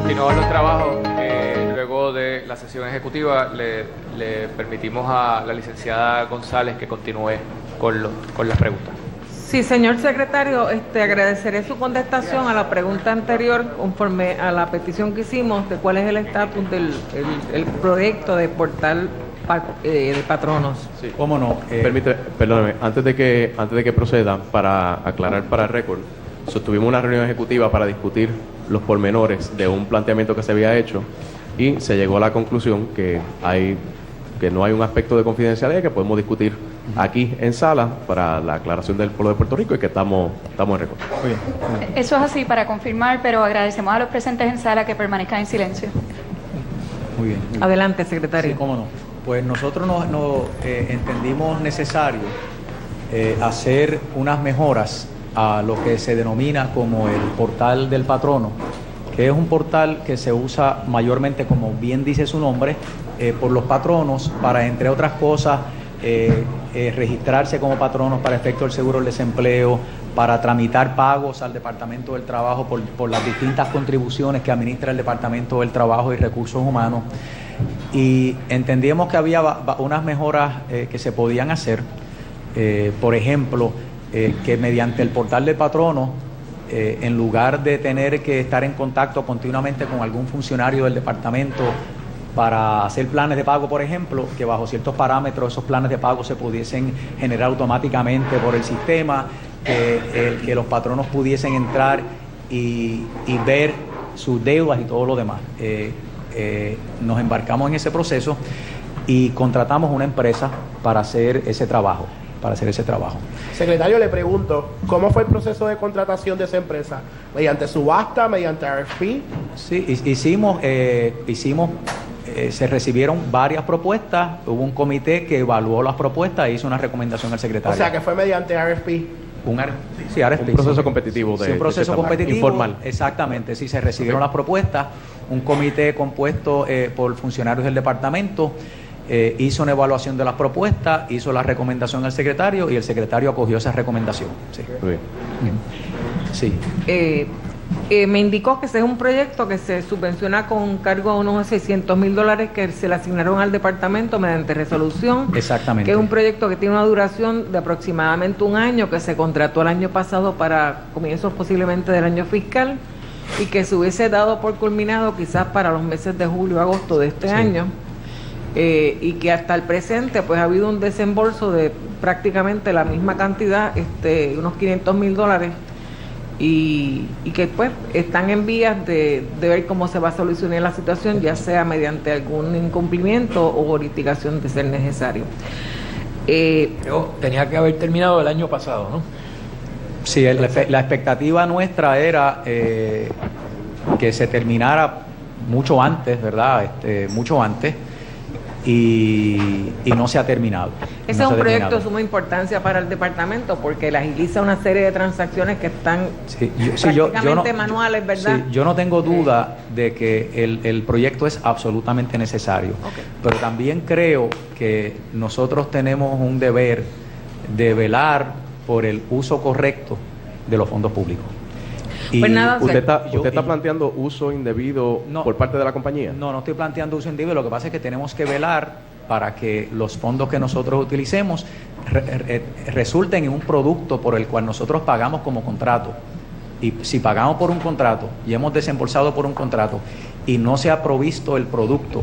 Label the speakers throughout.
Speaker 1: continuar los trabajos, luego de la sesión ejecutiva, le permitimos a la licenciada González que continúe con las preguntas.
Speaker 2: Sí, señor secretario, agradeceré su contestación a la pregunta anterior conforme a la petición que hicimos de cuál es el estatus del el proyecto de portal de patronos.
Speaker 3: Sí, cómo no. Perdóname, antes de que proceda, para aclarar para el récord, sostuvimos una reunión ejecutiva para discutir los pormenores de un planteamiento que se había hecho y se llegó a la conclusión que no hay un aspecto de confidencialidad que podemos discutir aquí en sala para la aclaración del pueblo de Puerto Rico y que estamos en récord.
Speaker 4: Muy bien. Eso es así para confirmar, pero agradecemos a los presentes en sala que permanezcan en silencio.
Speaker 5: Muy bien.
Speaker 2: Adelante, secretario.
Speaker 5: Sí, cómo no. Pues nosotros entendimos necesario hacer unas mejoras a lo que se denomina como el portal del patrono, que es un portal que se usa mayormente, como bien dice su nombre, por los patronos para, entre otras cosas, registrarse como patronos para efecto del seguro del desempleo, para tramitar pagos al Departamento del Trabajo por las distintas contribuciones que administra el Departamento del Trabajo y Recursos Humanos. Y entendíamos que había unas mejoras que se podían hacer, por ejemplo, que mediante el portal del patrono, en lugar de tener que estar en contacto continuamente con algún funcionario del departamento para hacer planes de pago, por ejemplo, que bajo ciertos parámetros esos planes de pago se pudiesen generar automáticamente por el sistema, que los patronos pudiesen entrar y ver sus deudas y todo lo demás. Nos embarcamos en ese proceso y contratamos una empresa para hacer ese trabajo.
Speaker 6: Secretario, le pregunto, ¿cómo fue el proceso de contratación de esa empresa? ¿Mediante subasta, mediante RFP?
Speaker 5: Sí, se recibieron varias propuestas, hubo un comité que evaluó las propuestas e hizo una recomendación al secretario.
Speaker 6: O sea, que fue mediante RFP.
Speaker 5: RFP,
Speaker 3: un proceso competitivo
Speaker 5: un proceso competitivo
Speaker 3: informal.
Speaker 5: Exactamente, sí, se recibieron las propuestas, un comité compuesto por funcionarios del departamento hizo una evaluación de las propuestas, hizo la recomendación al secretario y el secretario acogió esa recomendación. Sí.
Speaker 3: Muy bien.
Speaker 5: Sí.
Speaker 2: Me indicó que ese es un proyecto que se subvenciona con cargo a unos $600,000 que se le asignaron al departamento mediante resolución.
Speaker 5: Exactamente.
Speaker 2: Que es un proyecto que tiene una duración de aproximadamente un año, que se contrató el año pasado para comienzos posiblemente del año fiscal y que se hubiese dado por culminado quizás para los meses de julio, agosto de este año. Y que hasta el presente pues ha habido un desembolso de prácticamente la misma cantidad, unos $500,000, y que pues están en vías de ver cómo se va a solucionar la situación, ya sea mediante algún incumplimiento o litigación de ser necesario.
Speaker 7: Pero tenía que haber terminado el año pasado, ¿no?
Speaker 5: Sí, la expectativa nuestra era que se terminara mucho antes, ¿verdad? Mucho antes. Y no se ha terminado.
Speaker 2: Ese es un proyecto de suma importancia para el departamento porque le agiliza una serie de transacciones que están prácticamente manuales, ¿verdad?
Speaker 5: Sí, yo no tengo duda de que el proyecto es absolutamente necesario, pero también creo que nosotros tenemos un deber de velar por el uso correcto de los fondos públicos.
Speaker 2: Y pues nada,
Speaker 3: ¿Usted está planteando uso indebido por parte de la compañía?
Speaker 5: No estoy planteando uso indebido. Lo que pasa es que tenemos que velar para que los fondos que nosotros utilicemos resulten en un producto por el cual nosotros pagamos como contrato. Y si pagamos por un contrato y hemos desembolsado por un contrato y no se ha provisto el producto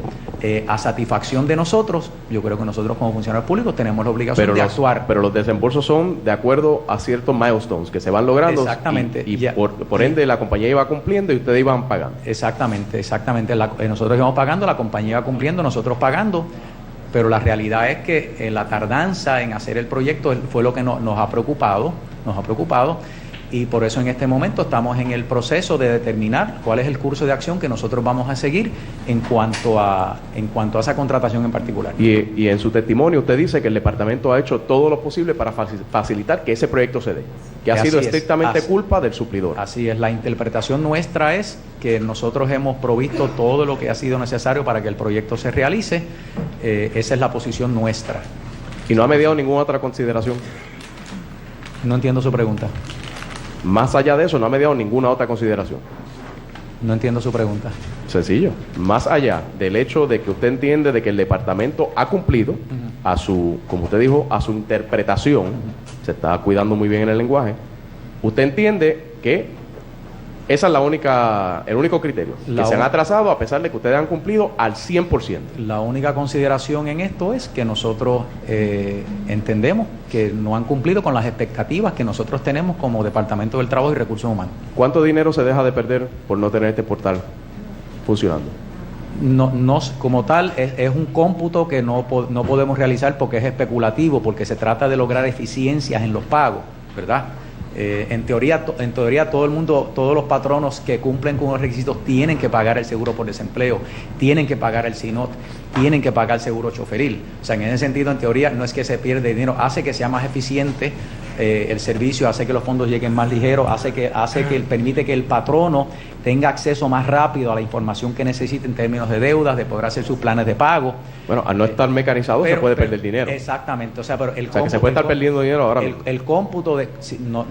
Speaker 5: a satisfacción de nosotros, yo creo que nosotros como funcionarios públicos tenemos la obligación de actuar.
Speaker 3: Pero los desembolsos son de acuerdo a ciertos milestones que se van logrando.
Speaker 5: Exactamente.
Speaker 3: Y por ende la compañía iba cumpliendo y ustedes iban pagando.
Speaker 5: Exactamente. Nosotros íbamos pagando, la compañía iba cumpliendo, nosotros pagando. Pero la realidad es que la tardanza en hacer el proyecto fue lo que nos ha preocupado. Y por eso en este momento estamos en el proceso de determinar cuál es el curso de acción que nosotros vamos a seguir en cuanto a esa contratación en particular.
Speaker 3: Y en su testimonio usted dice que el departamento ha hecho todo lo posible para facilitar que ese proyecto se dé, que ha sido estrictamente culpa del suplidor.
Speaker 5: Así es, la interpretación nuestra es que nosotros hemos provisto todo lo que ha sido necesario para que el proyecto se realice. Esa es la posición nuestra.
Speaker 3: ¿Y no ha mediado ninguna otra consideración?
Speaker 5: No entiendo su pregunta.
Speaker 3: Más allá de eso, no ha mediado ninguna otra consideración.
Speaker 5: No entiendo su pregunta.
Speaker 3: Sencillo. Más allá del hecho de que usted entiende de que el departamento ha cumplido a su, como usted dijo, a su interpretación, se está cuidando muy bien en el lenguaje, usted entiende que esa es el único criterio, que se han atrasado a pesar de que ustedes han cumplido al 100%.
Speaker 5: La única consideración en esto es que nosotros entendemos que no han cumplido con las expectativas que nosotros tenemos como Departamento del Trabajo y Recursos Humanos.
Speaker 3: ¿Cuánto dinero se deja de perder por no tener este portal funcionando?
Speaker 5: No, como tal, es un cómputo que no podemos realizar porque es especulativo, porque se trata de lograr eficiencias en los pagos, ¿verdad? En teoría todo el mundo, todos los patronos que cumplen con los requisitos tienen que pagar el seguro por desempleo, tienen que pagar el SINOT, tienen que pagar el seguro choferil. O sea, en ese sentido, en teoría, no es que se pierde dinero, hace que sea más eficiente el servicio, hace que los fondos lleguen más ligeros, permite que el patrono tenga acceso más rápido a la información que necesita en términos de deudas, de poder hacer sus planes de pago.
Speaker 3: Bueno, al no estar mecanizado se puede perder dinero.
Speaker 5: Exactamente, o sea, pero el
Speaker 3: o sea, que se puede estar perdiendo dinero ahora mismo.
Speaker 5: El cómputo de...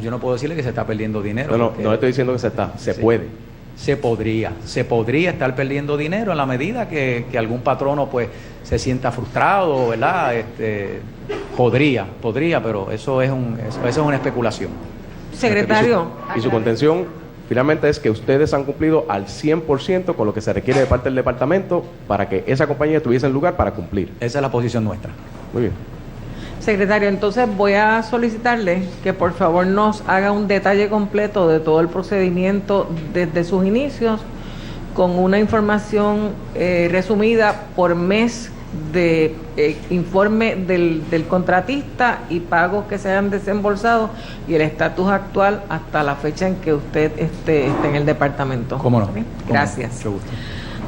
Speaker 5: yo no puedo decirle que se está perdiendo dinero.
Speaker 3: No estoy diciendo que se puede.
Speaker 5: Se podría estar perdiendo dinero en la medida que algún patrono pues se sienta frustrado, ¿verdad? Podría, pero eso es una especulación.
Speaker 2: Secretario.
Speaker 3: Y su contención finalmente es que ustedes han cumplido al 100% con lo que se requiere de parte del departamento para que esa compañía estuviese en lugar para cumplir.
Speaker 5: Esa es la posición nuestra.
Speaker 3: Muy bien.
Speaker 2: Secretario, entonces voy a solicitarle que por favor nos haga un detalle completo de todo el procedimiento desde sus inicios, con una información resumida por mes de informe del contratista y pagos que se hayan desembolsado y el estatus actual hasta la fecha en que usted esté en el departamento.
Speaker 5: ¿Cómo no?
Speaker 2: Gracias.
Speaker 5: Mucho gusto.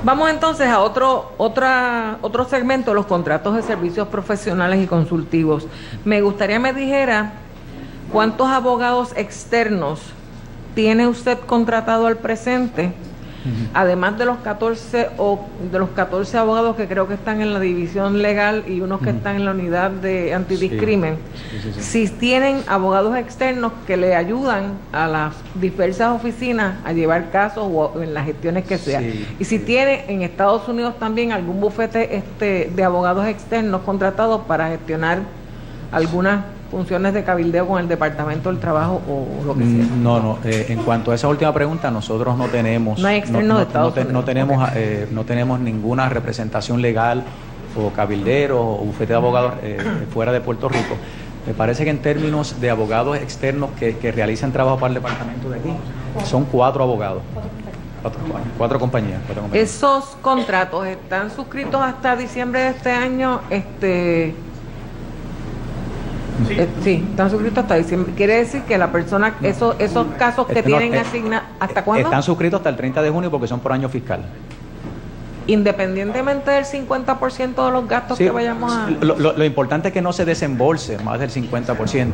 Speaker 2: Vamos entonces a otro segmento, los contratos de servicios profesionales y consultivos. Me gustaría me dijera cuántos abogados externos tiene usted contratado al presente, además de los 14 abogados que creo que están en la división legal y unos que están en la unidad de antidiscrimen. Sí. Si tienen abogados externos que le ayudan a las diversas oficinas a llevar casos o en las gestiones que sea. Y si tiene en Estados Unidos también algún bufete de abogados externos contratados para gestionar algunas funciones de cabildeo con el Departamento del Trabajo o lo que sea.
Speaker 5: No. En cuanto a esa última pregunta, nosotros no tenemos...
Speaker 2: No hay externos de Estados Unidos.
Speaker 5: No tenemos ninguna representación legal o cabildero o bufete de abogados fuera de Puerto Rico. Me parece que en términos de abogados externos que realizan trabajo para el departamento de aquí, son 4 abogados. Cuatro compañías.
Speaker 2: ¿Esos contratos están suscritos hasta diciembre de este año? Sí, están suscritos hasta diciembre. Quiere decir que la persona, esos casos que tienen asignados, ¿hasta cuándo?
Speaker 5: Están suscritos hasta el 30 de junio porque son por año fiscal.
Speaker 2: Independientemente del 50% de los gastos que vayamos a...
Speaker 5: Lo importante es que no se desembolse más del 50%.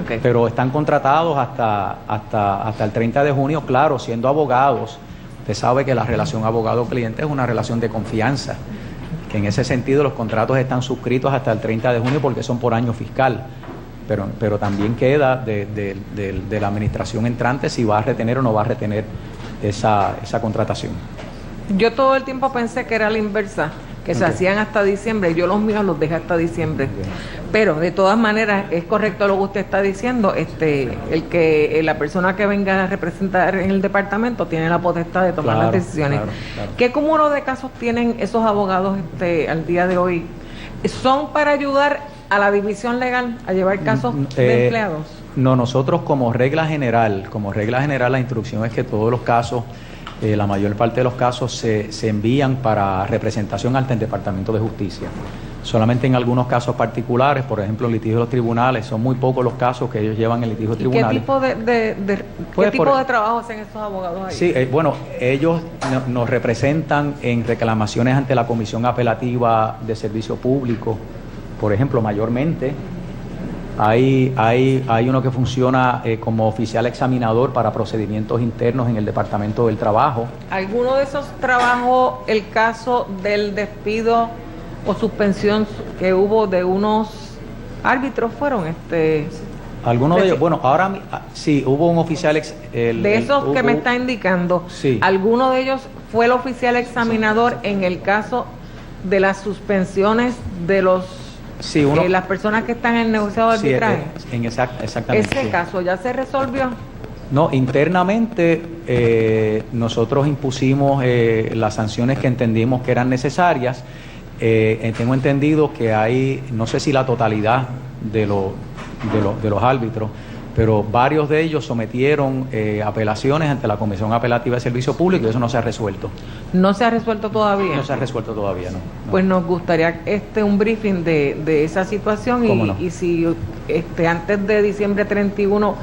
Speaker 5: Okay. Pero están contratados hasta el 30 de junio, claro, siendo abogados. Usted sabe que la relación abogado-cliente es una relación de confianza. Que en ese sentido los contratos están suscritos hasta el 30 de junio porque son por año fiscal, pero también queda de la administración entrante si va a retener o no va a retener esa contratación.
Speaker 2: Yo todo el tiempo pensé que era la inversa, que se hacían hasta diciembre. Yo los míos los dejé hasta diciembre. Pero de todas maneras es correcto lo que usted está diciendo. La persona que venga a representar en el departamento tiene la potestad de tomar las decisiones. Claro. ¿Qué cúmulo de casos tienen esos abogados al día de hoy? ¿Son para ayudar a la división legal a llevar casos de empleados?
Speaker 5: No, nosotros como regla general la instrucción es que todos los casos, la mayor parte de los casos se envían para representación ante el Departamento de Justicia. Solamente en algunos casos particulares, por ejemplo, litigios de los tribunales, son muy pocos los casos que ellos llevan en litigios tribunales.
Speaker 2: ¿Qué tipo de trabajo hacen estos abogados ahí?
Speaker 5: Sí, ellos nos representan en reclamaciones ante la Comisión Apelativa de Servicio Público, por ejemplo, mayormente. Hay uno que funciona como oficial examinador para procedimientos internos en el Departamento del Trabajo.
Speaker 2: ¿Alguno de esos trabajos, el caso del despido o suspensión que hubo de unos árbitros fueron?
Speaker 5: Algunos de ellos, bueno, sí, hubo un oficial
Speaker 2: de esos que me está indicando,
Speaker 5: sí.
Speaker 2: ¿alguno de ellos fue el oficial examinador en el caso de las suspensiones de los
Speaker 5: sí,
Speaker 2: las personas que están en el negociado de arbitraje?
Speaker 5: Exactamente.
Speaker 2: ¿Ese caso ya se resolvió?
Speaker 5: No, internamente nosotros impusimos las sanciones que entendimos que eran necesarias. Tengo entendido que hay, no sé si la totalidad de los árbitros, pero varios de ellos sometieron apelaciones ante la Comisión Apelativa de Servicio Público y eso no se ha resuelto.
Speaker 2: ¿No se ha resuelto todavía?
Speaker 5: No se ha resuelto todavía, no.
Speaker 2: Pues nos gustaría un briefing de esa situación y si antes de diciembre 31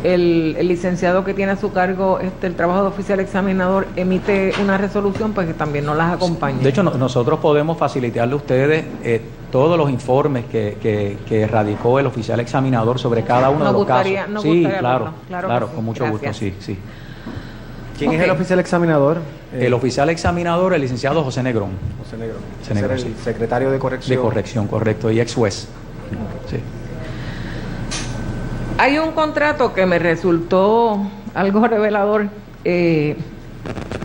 Speaker 2: el licenciado que tiene a su cargo el trabajo de oficial examinador emite una resolución, pues que también nos las acompañe.
Speaker 5: De hecho, nosotros podemos facilitarle a ustedes todos los informes que radicó el oficial examinador sobre cada uno de los casos. Sí, claro, con mucho gusto, sí.
Speaker 8: ¿Quién es el oficial examinador?
Speaker 5: El oficial examinador, el licenciado José Negrón.
Speaker 8: José Negrón.
Speaker 5: Negrón,
Speaker 8: el secretario de corrección.
Speaker 5: De corrección, correcto, y ex juez. Sí.
Speaker 2: Hay un contrato que me resultó algo revelador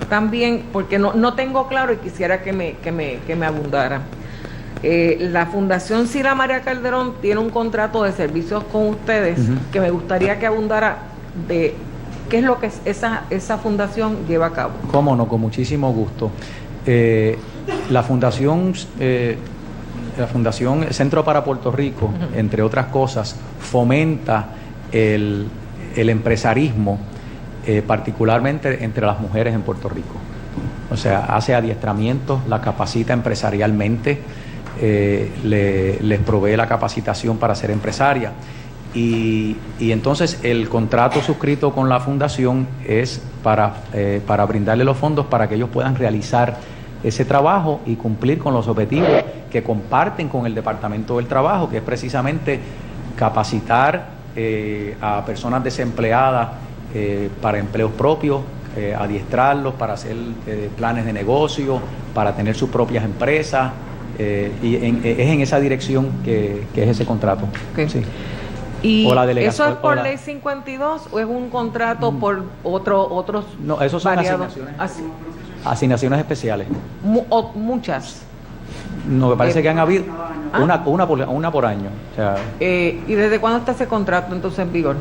Speaker 2: también, porque no tengo claro y quisiera que me abundara. La Fundación Sila María Calderón tiene un contrato de servicios con ustedes que me gustaría que abundara de qué es lo que esa fundación lleva a cabo.
Speaker 5: Cómo no, con muchísimo gusto. La Fundación Centro para Puerto Rico, entre otras cosas, fomenta el empresarismo, particularmente entre las mujeres en Puerto Rico. O sea, hace adiestramientos, la capacita empresarialmente, les provee la capacitación para ser empresaria. Y entonces el contrato suscrito con la fundación es para brindarle los fondos para que ellos puedan realizar ese trabajo y cumplir con los objetivos que comparten con el Departamento del Trabajo, que es precisamente capacitar a personas desempleadas para empleos propios, adiestrarlos para hacer planes de negocio, para tener sus propias empresas, y es en esa dirección que es ese contrato.
Speaker 2: Okay.
Speaker 5: Sí.
Speaker 2: ¿Y
Speaker 5: o la delegación,
Speaker 2: eso es por ley 52 o es un contrato por otros
Speaker 5: No, esos son
Speaker 2: variados?
Speaker 5: Asignaciones especiales.
Speaker 2: Muchas.
Speaker 5: No, me parece que han habido una por año. O sea,
Speaker 2: ¿y desde cuándo está ese contrato entonces en vigor?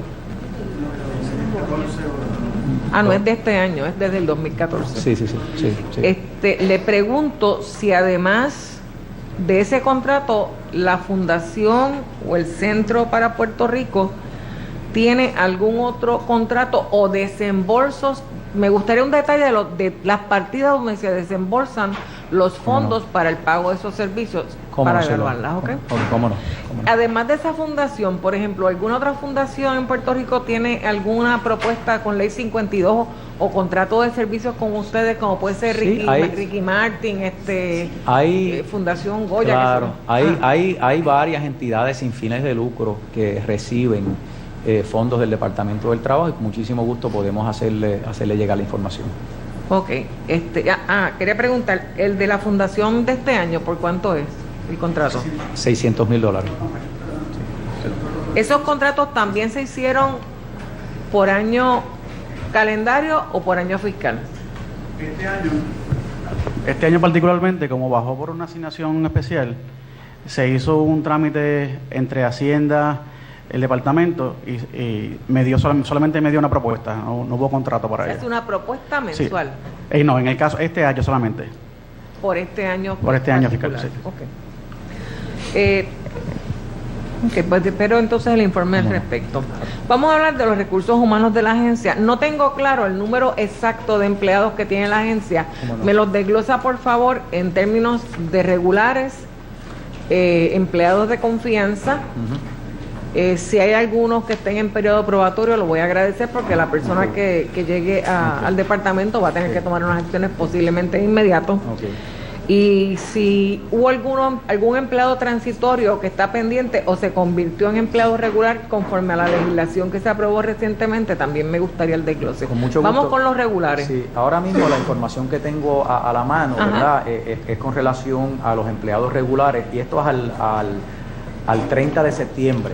Speaker 2: No es de este año, es desde el 2014.
Speaker 5: Sí.
Speaker 2: Le pregunto si además de ese contrato la Fundación o el Centro para Puerto Rico tiene algún otro contrato o desembolsos. Me gustaría un detalle de las partidas donde se desembolsan los fondos para el pago de esos servicios para evaluarlas, ¿ok?
Speaker 5: ¿Cómo no?
Speaker 2: Además de esa fundación, por ejemplo, ¿alguna otra fundación en Puerto Rico tiene alguna propuesta con ley 52 o contrato de servicios con ustedes, como puede ser Ricky Martin, Fundación Goya?
Speaker 5: Claro, hay varias entidades sin fines de lucro que reciben fondos del Departamento del Trabajo y con muchísimo gusto podemos hacerle llegar la información.
Speaker 2: Ok, quería preguntar, el de la fundación de este año, ¿por cuánto es el contrato?
Speaker 5: $600,000.
Speaker 2: ¿Esos contratos también se hicieron por año calendario o por año fiscal?
Speaker 9: Este año particularmente, como bajó por una asignación especial, se hizo un trámite entre Hacienda, el departamento, y solamente me dio una propuesta, no hubo contrato para ella.
Speaker 2: ¿Es una propuesta mensual?
Speaker 9: Sí. No, en el caso, este año solamente.
Speaker 2: Por este año.
Speaker 9: Por este año fiscal, sí.
Speaker 2: Pues espero entonces el informe al respecto. Vamos a hablar de los recursos humanos de la agencia. No tengo claro el número exacto de empleados que tiene la agencia. No. Me los desglosa, por favor, en términos de regulares, empleados de confianza. Si hay algunos que estén en periodo probatorio, lo voy a agradecer porque la persona que llegue al departamento va a tener que tomar unas acciones posiblemente de inmediato. Y si hubo algún empleado transitorio que está pendiente o se convirtió en empleado regular conforme a la legislación que se aprobó recientemente, también me gustaría el desglose. Vamos con los regulares.
Speaker 5: Sí, ahora mismo la información que tengo a la mano, ¿verdad? Es con relación a los empleados regulares y esto es al 30 de septiembre.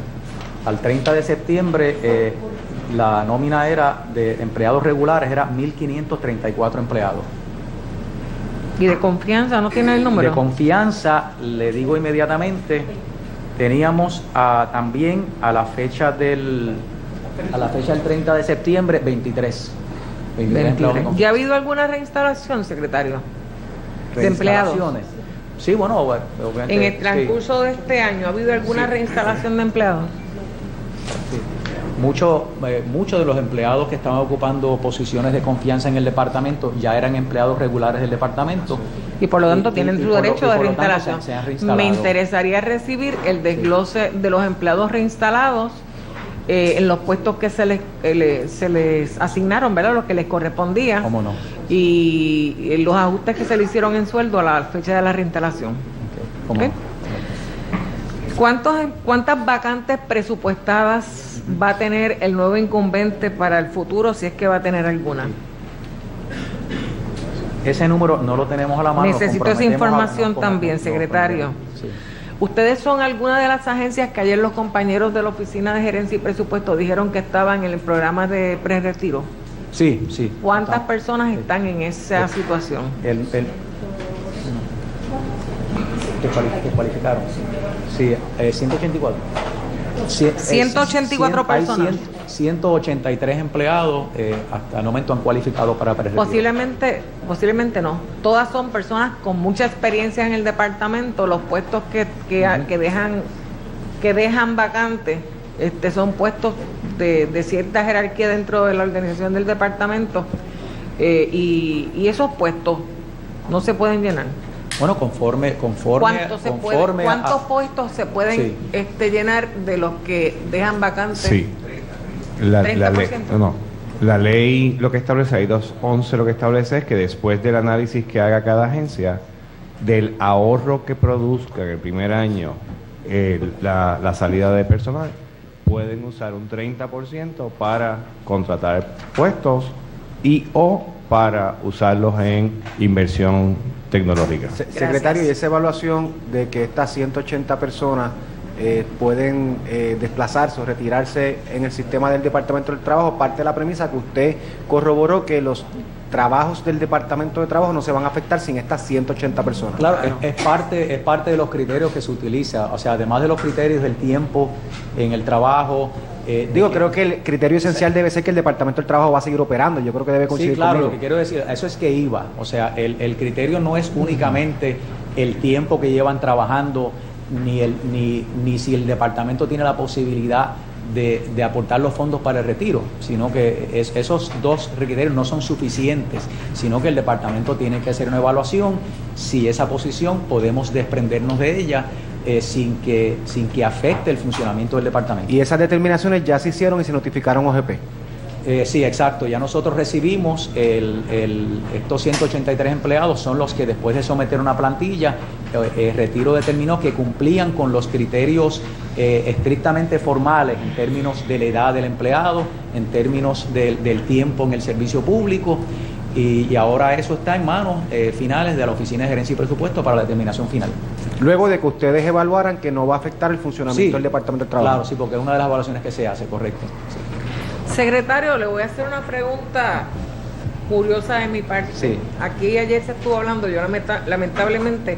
Speaker 5: Al 30 de septiembre la nómina era de empleados regulares, era 1.534 empleados.
Speaker 2: ¿Y de confianza no tiene el número?
Speaker 5: De confianza, le digo inmediatamente, teníamos también a la fecha del 30 de septiembre 23 empleados de confianza.
Speaker 2: ¿Ya ha habido alguna reinstalación, secretario? De empleados.
Speaker 5: Sí, bueno, obviamente.
Speaker 2: En el transcurso de este año, ¿ha habido alguna reinstalación de empleados?
Speaker 5: Sí. Muchos de los empleados que estaban ocupando posiciones de confianza en el departamento ya eran empleados regulares del departamento.
Speaker 2: Y por lo tanto tienen su derecho de reinstalación.
Speaker 5: Se han reinstalado.
Speaker 2: Me interesaría recibir el desglose de los empleados reinstalados en los puestos que se les asignaron, ¿verdad? Los que les correspondía.
Speaker 5: ¿Cómo no?
Speaker 2: Y los ajustes que se le hicieron en sueldo a la fecha de la reinstalación.
Speaker 5: ¿Cómo?
Speaker 2: ¿Cuántas vacantes presupuestadas va a tener el nuevo incumbente para el futuro, si es que va a tener alguna?
Speaker 5: Ese número no lo tenemos a la mano.
Speaker 2: Necesito esa información también, secretario.
Speaker 5: Sí.
Speaker 2: ¿Ustedes son alguna de las agencias que ayer los compañeros de la Oficina de Gerencia y Presupuesto dijeron que estaban en el programa de pre-retiro?
Speaker 5: Sí, sí.
Speaker 2: ¿Cuántas personas están en esa situación?
Speaker 5: Que cualificaron. Sí, 184.
Speaker 2: 184 personas.
Speaker 5: Hay 183 empleados hasta el momento han cualificado para pre-retiro.
Speaker 2: Posiblemente no. Todas son personas con mucha experiencia en el departamento. Los puestos que dejan vacantes son puestos de cierta jerarquía dentro de la organización del departamento y esos puestos no se pueden llenar.
Speaker 5: Bueno, conforme
Speaker 2: ¿Cuántos puestos se pueden llenar de los que dejan vacantes?
Speaker 10: Sí. La ley lo que establece, hay 211, lo que establece es que después del análisis que haga cada agencia, del ahorro que produzca en el primer año la salida de personal, pueden usar un 30% para contratar puestos o para usarlos en inversión tecnológica.
Speaker 8: Secretario, y esa evaluación de que estas 180 personas pueden desplazarse o retirarse en el sistema del Departamento del Trabajo, parte de la premisa que usted corroboró que los trabajos del Departamento de Trabajo no se van a afectar sin estas 180 personas.
Speaker 5: Claro, es parte de los criterios que se utiliza, o sea, además de los criterios del tiempo en el trabajo.
Speaker 8: Creo que el criterio esencial debe ser que el Departamento del Trabajo va a seguir operando. Yo creo que debe coincidir.
Speaker 5: Sí, claro,
Speaker 8: conmigo.
Speaker 5: lo que quiero decir, eso es que iba. O sea, el criterio no es únicamente el tiempo que llevan trabajando, ni si el departamento tiene la posibilidad de aportar los fondos para el retiro, sino que esos dos criterios no son suficientes, sino que el departamento tiene que hacer una evaluación si esa posición podemos desprendernos de ella sin que afecte el funcionamiento del departamento.
Speaker 8: Y esas determinaciones ya se hicieron y se notificaron OGP.
Speaker 5: Sí, exacto. Ya nosotros recibimos estos 183 empleados, son los que después de someter una plantilla, Retiro determinó que cumplían con los criterios estrictamente formales en términos de la edad del empleado, en términos del tiempo en el servicio público, y ahora eso está en manos finales de la Oficina de Gerencia y Presupuesto para la determinación final.
Speaker 8: Luego de que ustedes evaluaran que no va a afectar el funcionamiento del Departamento del Trabajo.
Speaker 5: Claro, sí, porque es una de las evaluaciones que se hace, correcto. Sí.
Speaker 2: Secretario, le voy a hacer una pregunta curiosa de mi parte.
Speaker 5: Sí.
Speaker 2: Aquí ayer se estuvo hablando, yo lamentablemente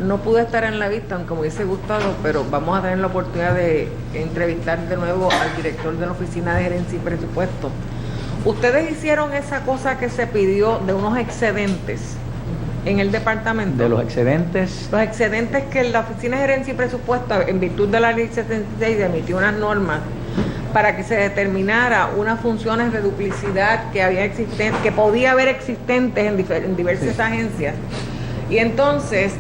Speaker 2: no pude estar en la vista, aunque me hubiese gustado, pero vamos a tener la oportunidad de entrevistar de nuevo al director de la Oficina de Gerencia y Presupuesto. ¿Ustedes hicieron esa cosa que se pidió de unos excedentes en el departamento?
Speaker 5: De los excedentes.
Speaker 2: Los excedentes que la Oficina de Gerencia y Presupuesto, en virtud de la Ley 76, emitió unas normas para que se determinara unas funciones de duplicidad que podía haber existentes en diversas agencias. Y entonces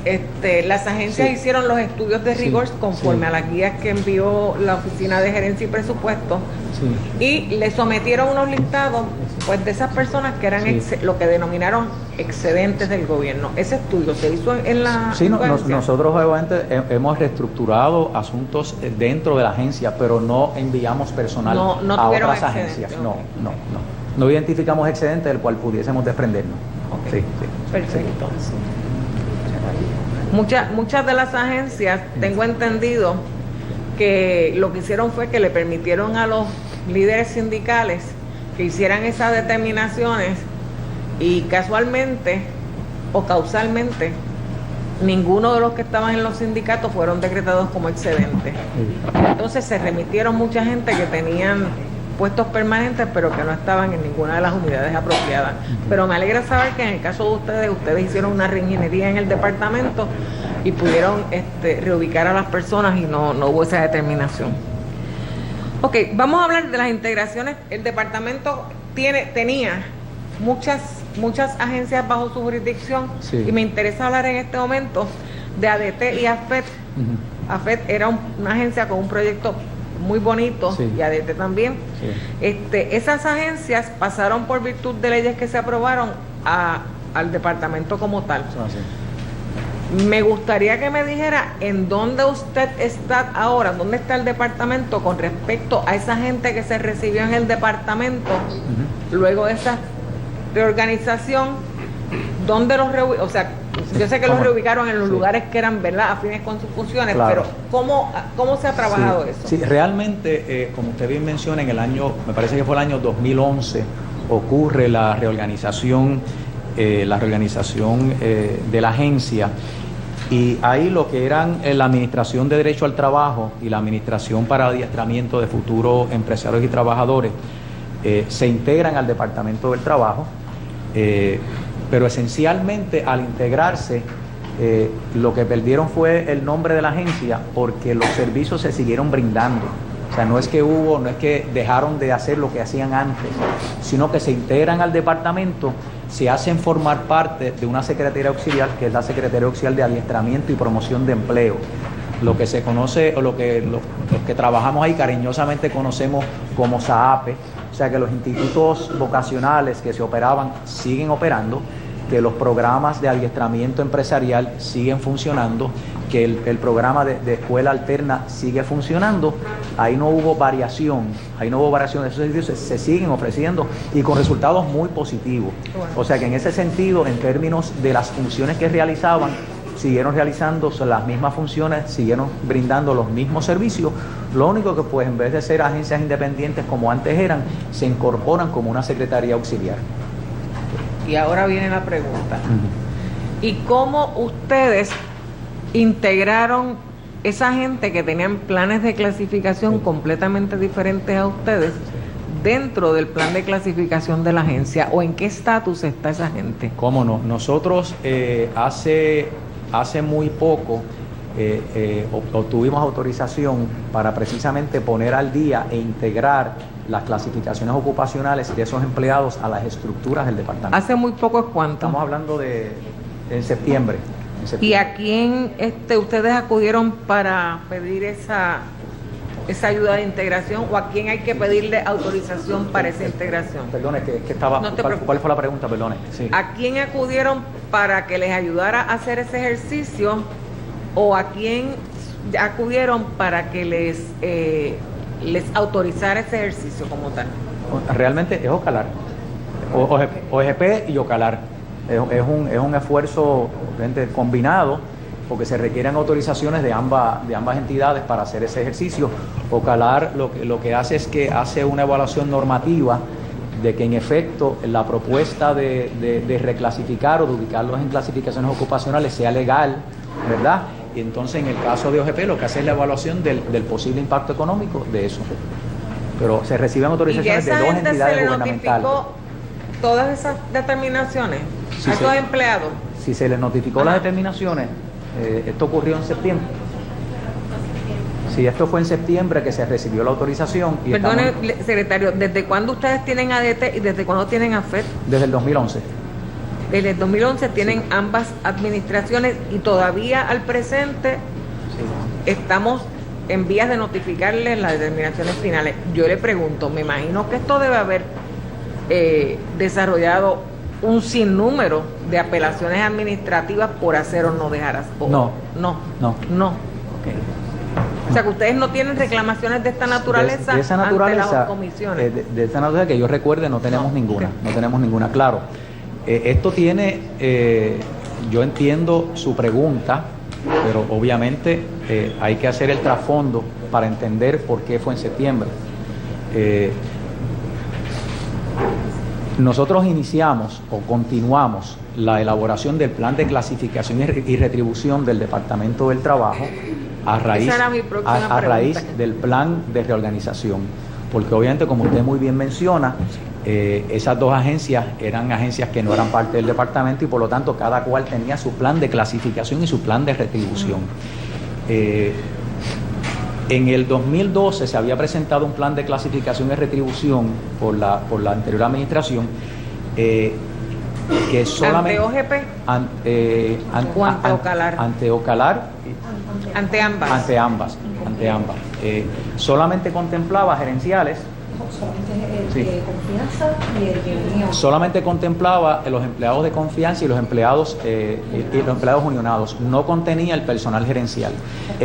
Speaker 2: las agencias hicieron los estudios de rigor conforme a las guías que envió la Oficina de Gerencia y Presupuesto y le sometieron unos listados pues de esas personas que eran lo que denominaron excedentes del gobierno. ¿Ese estudio se hizo en la
Speaker 5: nosotros obviamente hemos reestructurado asuntos dentro de la agencia, pero no enviamos personal a otras agencias. No identificamos excedentes del cual pudiésemos desprendernos.
Speaker 2: Okay. Perfecto. Muchas de las agencias, tengo entendido que lo que hicieron fue que le permitieron a los líderes sindicales que hicieran esas determinaciones y casualmente o causalmente ninguno de los que estaban en los sindicatos fueron decretados como excedentes. Entonces se remitieron mucha gente que tenían puestos permanentes pero que no estaban en ninguna de las unidades apropiadas. Pero me alegra saber que en el caso de ustedes hicieron una reingeniería en el departamento y pudieron reubicar a las personas y no hubo esa determinación. Ok, vamos a hablar de las integraciones. El departamento tenía muchas agencias bajo su jurisdicción, sí, y me interesa hablar en este momento de ADT y AFET. AFET era una agencia con un proyecto muy bonito, sí, y ADT también. Sí. Esas agencias pasaron por virtud de leyes que se aprobaron al departamento como tal. Sí. Me gustaría que me dijera en dónde usted está ahora, dónde está el departamento con respecto a esa gente que se recibió en el departamento luego de esa reorganización, dónde los reubicaron, o sea, yo sé que los reubicaron en los lugares que eran, ¿verdad?, afines con sus funciones, claro, pero ¿cómo se ha trabajado eso?
Speaker 5: Sí, realmente, como usted bien menciona, en el año, me parece que fue el año 2011, ocurre la reorganización de la agencia. Y ahí lo que eran la Administración de Derecho al Trabajo y la Administración para Adiestramiento de Futuros Empresarios y Trabajadores se integran al Departamento del Trabajo, pero esencialmente al integrarse lo que perdieron fue el nombre de la agencia porque los servicios se siguieron brindando. O sea, no es que dejaron de hacer lo que hacían antes, sino que se integran al departamento, se hacen formar parte de una secretaría auxiliar, que es la Secretaría Auxiliar de Adiestramiento y Promoción de Empleo. Lo que se conoce, o los que trabajamos ahí cariñosamente conocemos como SAAPE, o sea que los institutos vocacionales que se operaban siguen operando, que los programas de adiestramiento empresarial siguen funcionando, que el programa de escuela alterna sigue funcionando. Ahí no hubo variación de esos servicios, se siguen ofreciendo y con resultados muy positivos. O sea que en ese sentido, en términos de las funciones que realizaban, siguieron realizando las mismas funciones, siguieron brindando los mismos servicios. Lo único que pues en vez de ser agencias independientes como antes eran, se incorporan como una secretaría auxiliar.
Speaker 2: Y ahora viene la pregunta. ¿Y cómo ustedes integraron esa gente que tenían planes de clasificación completamente diferentes a ustedes dentro del plan de clasificación de la agencia? ¿O en qué estatus está esa gente?
Speaker 5: ¿Cómo no? Nosotros hace muy poco obtuvimos autorización para precisamente poner al día e integrar las clasificaciones ocupacionales de esos empleados a las estructuras del departamento.
Speaker 2: ¿Hace muy poco es cuánto?
Speaker 5: Estamos hablando en septiembre.
Speaker 2: ¿Y a quién ustedes acudieron para pedir esa ayuda de integración o a quién hay que pedirle autorización para esa integración?
Speaker 5: Perdone, que estaba... No te preocupes. ¿Cuál fue la pregunta? Perdone. Sí.
Speaker 2: ¿A quién acudieron para que les ayudara a hacer ese ejercicio o a quién acudieron para que les autorizara ese ejercicio como tal?
Speaker 5: Realmente es Ocalar, OGP y Ocalar. Es un esfuerzo combinado porque se requieren autorizaciones de ambas entidades para hacer ese ejercicio. Ocalar lo que hace es que hace una evaluación normativa de que en efecto la propuesta de reclasificar o de ubicarlos en clasificaciones ocupacionales sea legal, ¿verdad? Y entonces en el caso de OGP lo que hace es la evaluación del posible impacto económico de eso. Pero se reciben autorizaciones de dos entidades gubernamentales.
Speaker 2: ¿Todas esas determinaciones a esos empleados?
Speaker 5: Si se les notificó las determinaciones, esto ocurrió en septiembre. Sí, esto fue en septiembre que se recibió la autorización. Y
Speaker 2: perdone, secretario, ¿desde cuándo ustedes tienen ADT y desde cuándo tienen AFET?
Speaker 5: Desde el 2011.
Speaker 2: Desde el 2011 tienen ambas administraciones y todavía al presente estamos en vías de notificarles las determinaciones finales. Yo le pregunto, me imagino que esto debe haber desarrollado un sinnúmero de apelaciones administrativas por hacer o no dejar hacer. No. Okay. O sea que ustedes no tienen reclamaciones de esta naturaleza,
Speaker 5: de esa naturaleza
Speaker 2: ante las comisiones.
Speaker 5: De esta naturaleza que yo recuerde no tenemos ninguna. Okay. No tenemos ninguna, claro. Esto tiene, yo entiendo su pregunta, pero obviamente hay que hacer el trasfondo para entender por qué fue en septiembre. Nosotros iniciamos o continuamos la elaboración del plan de clasificación y retribución del Departamento del Trabajo a raíz del plan de reorganización. Porque obviamente, como usted muy bien menciona, esas dos agencias eran agencias que no eran parte del departamento y por lo tanto cada cual tenía su plan de clasificación y su plan de retribución. En el 2012 se había presentado un plan de clasificación y retribución por la anterior administración que solamente...
Speaker 2: ¿Ante OGP? ¿O ante Ocalar?
Speaker 5: Ante Ocalar.
Speaker 2: Ante ambas.
Speaker 5: Ante ambas. Solamente contemplaba gerenciales.
Speaker 11: Confianza y el de unión.
Speaker 5: Solamente contemplaba los empleados de confianza y los empleados unionados. No contenía el personal gerencial.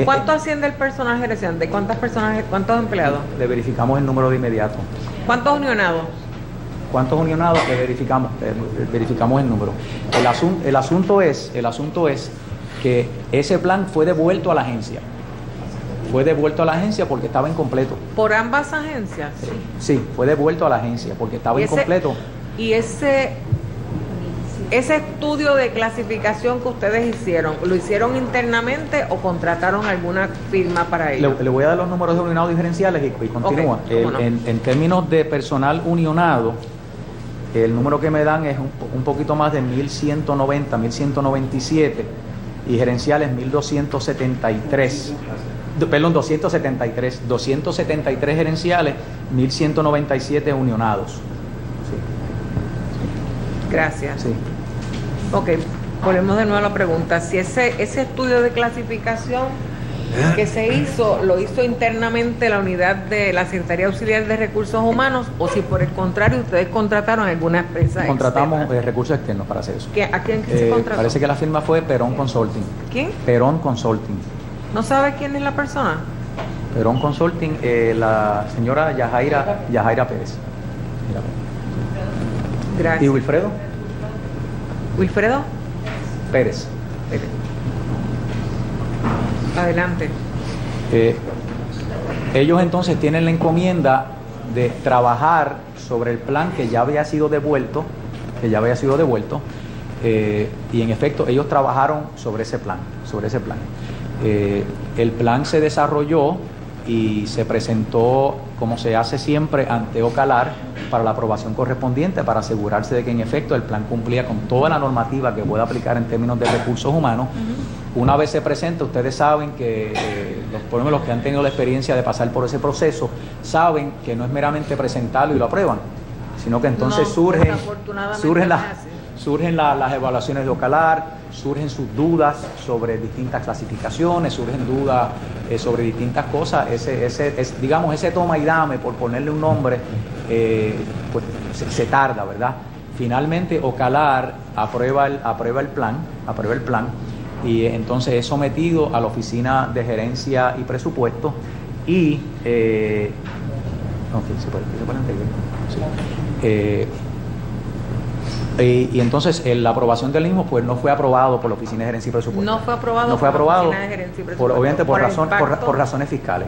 Speaker 2: ¿Cuánto asciende el personal gerencial? ¿De cuántos empleados?
Speaker 5: Le verificamos el número de inmediato.
Speaker 2: ¿Cuántos unionados?
Speaker 5: ¿Cuántos unionados? Le verificamos el número. El asunto es que ese plan fue devuelto a la agencia. Fue devuelto a la agencia porque estaba incompleto.
Speaker 2: ¿Por ambas agencias?
Speaker 5: Sí, fue devuelto a la agencia porque estaba incompleto.
Speaker 2: ¿Y ese estudio de clasificación que ustedes hicieron, lo hicieron internamente o contrataron alguna firma para ello?
Speaker 5: Le voy a dar los números de unionados diferenciales y continúa.
Speaker 2: Okay, no.
Speaker 5: En términos de personal unionado, el número que me dan es un poquito más de 1.190, 1.197 y gerenciales 1.273. Perdón, 273 gerenciales, 1.197 unionados. Sí.
Speaker 2: Gracias.
Speaker 5: Sí.
Speaker 2: Ok, volvemos de nuevo a la pregunta. Si ese estudio de clasificación que se hizo, lo hizo internamente la unidad de la Secretaría Auxiliar de Recursos Humanos, o si por el contrario ustedes contrataron alguna empresa
Speaker 5: Contratamos
Speaker 2: externa.
Speaker 5: Recursos externos para hacer eso.
Speaker 2: ¿A quién se contrató?
Speaker 5: Parece que la firma fue Perón Consulting.
Speaker 2: ¿Quién?
Speaker 5: Perón Consulting.
Speaker 2: ¿No sabe quién es la persona?
Speaker 5: Perón Consulting, la señora Yajaira Pérez.
Speaker 2: Gracias.
Speaker 5: ¿Y Wilfredo?
Speaker 2: ¿Wilfredo?
Speaker 5: Pérez.
Speaker 2: Adelante.
Speaker 5: Ellos entonces tienen la encomienda de trabajar sobre el plan que ya había sido devuelto, y en efecto ellos trabajaron sobre ese plan. El plan se desarrolló y se presentó, como se hace siempre, ante Ocalar para la aprobación correspondiente, para asegurarse de que en efecto el plan cumplía con toda la normativa que pueda aplicar en términos de recursos humanos. Una vez se presenta, ustedes saben que por lo menos los que han tenido la experiencia de pasar por ese proceso saben que no es meramente presentarlo y lo aprueban, sino que entonces surgen las evaluaciones de Ocalar, surgen sus dudas sobre distintas clasificaciones, surgen dudas sobre distintas cosas. Ese toma y dame, por ponerle un nombre, pues se tarda, ¿verdad? Finalmente Ocalar aprueba el plan y entonces es sometido a la Oficina de Gerencia y Presupuesto y y entonces la aprobación del mismo pues no fue aprobado por la Oficina de Gerencia y Presupuesto.
Speaker 2: No fue aprobado
Speaker 5: por la
Speaker 2: Oficina de Gerencia y Presupuesto.
Speaker 5: Obviamente por razones fiscales.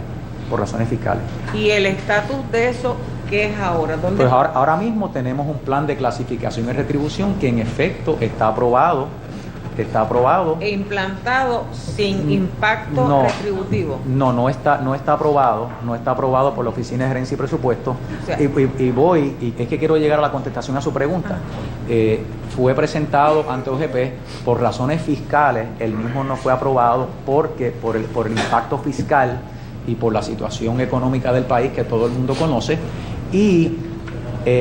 Speaker 2: ¿Y el estatus de eso qué es ahora? ¿Dónde?
Speaker 5: Pues ahora mismo tenemos un plan de clasificación y retribución que en efecto está aprobado.
Speaker 2: E implantado sin impacto retributivo.
Speaker 5: No está aprobado por la Oficina de Gerencia y Presupuesto. O sea, y es que quiero llegar a la contestación a su pregunta. Fue presentado ante OGP por razones fiscales, el mismo no fue aprobado porque por el impacto fiscal y por la situación económica del país que todo el mundo conoce, y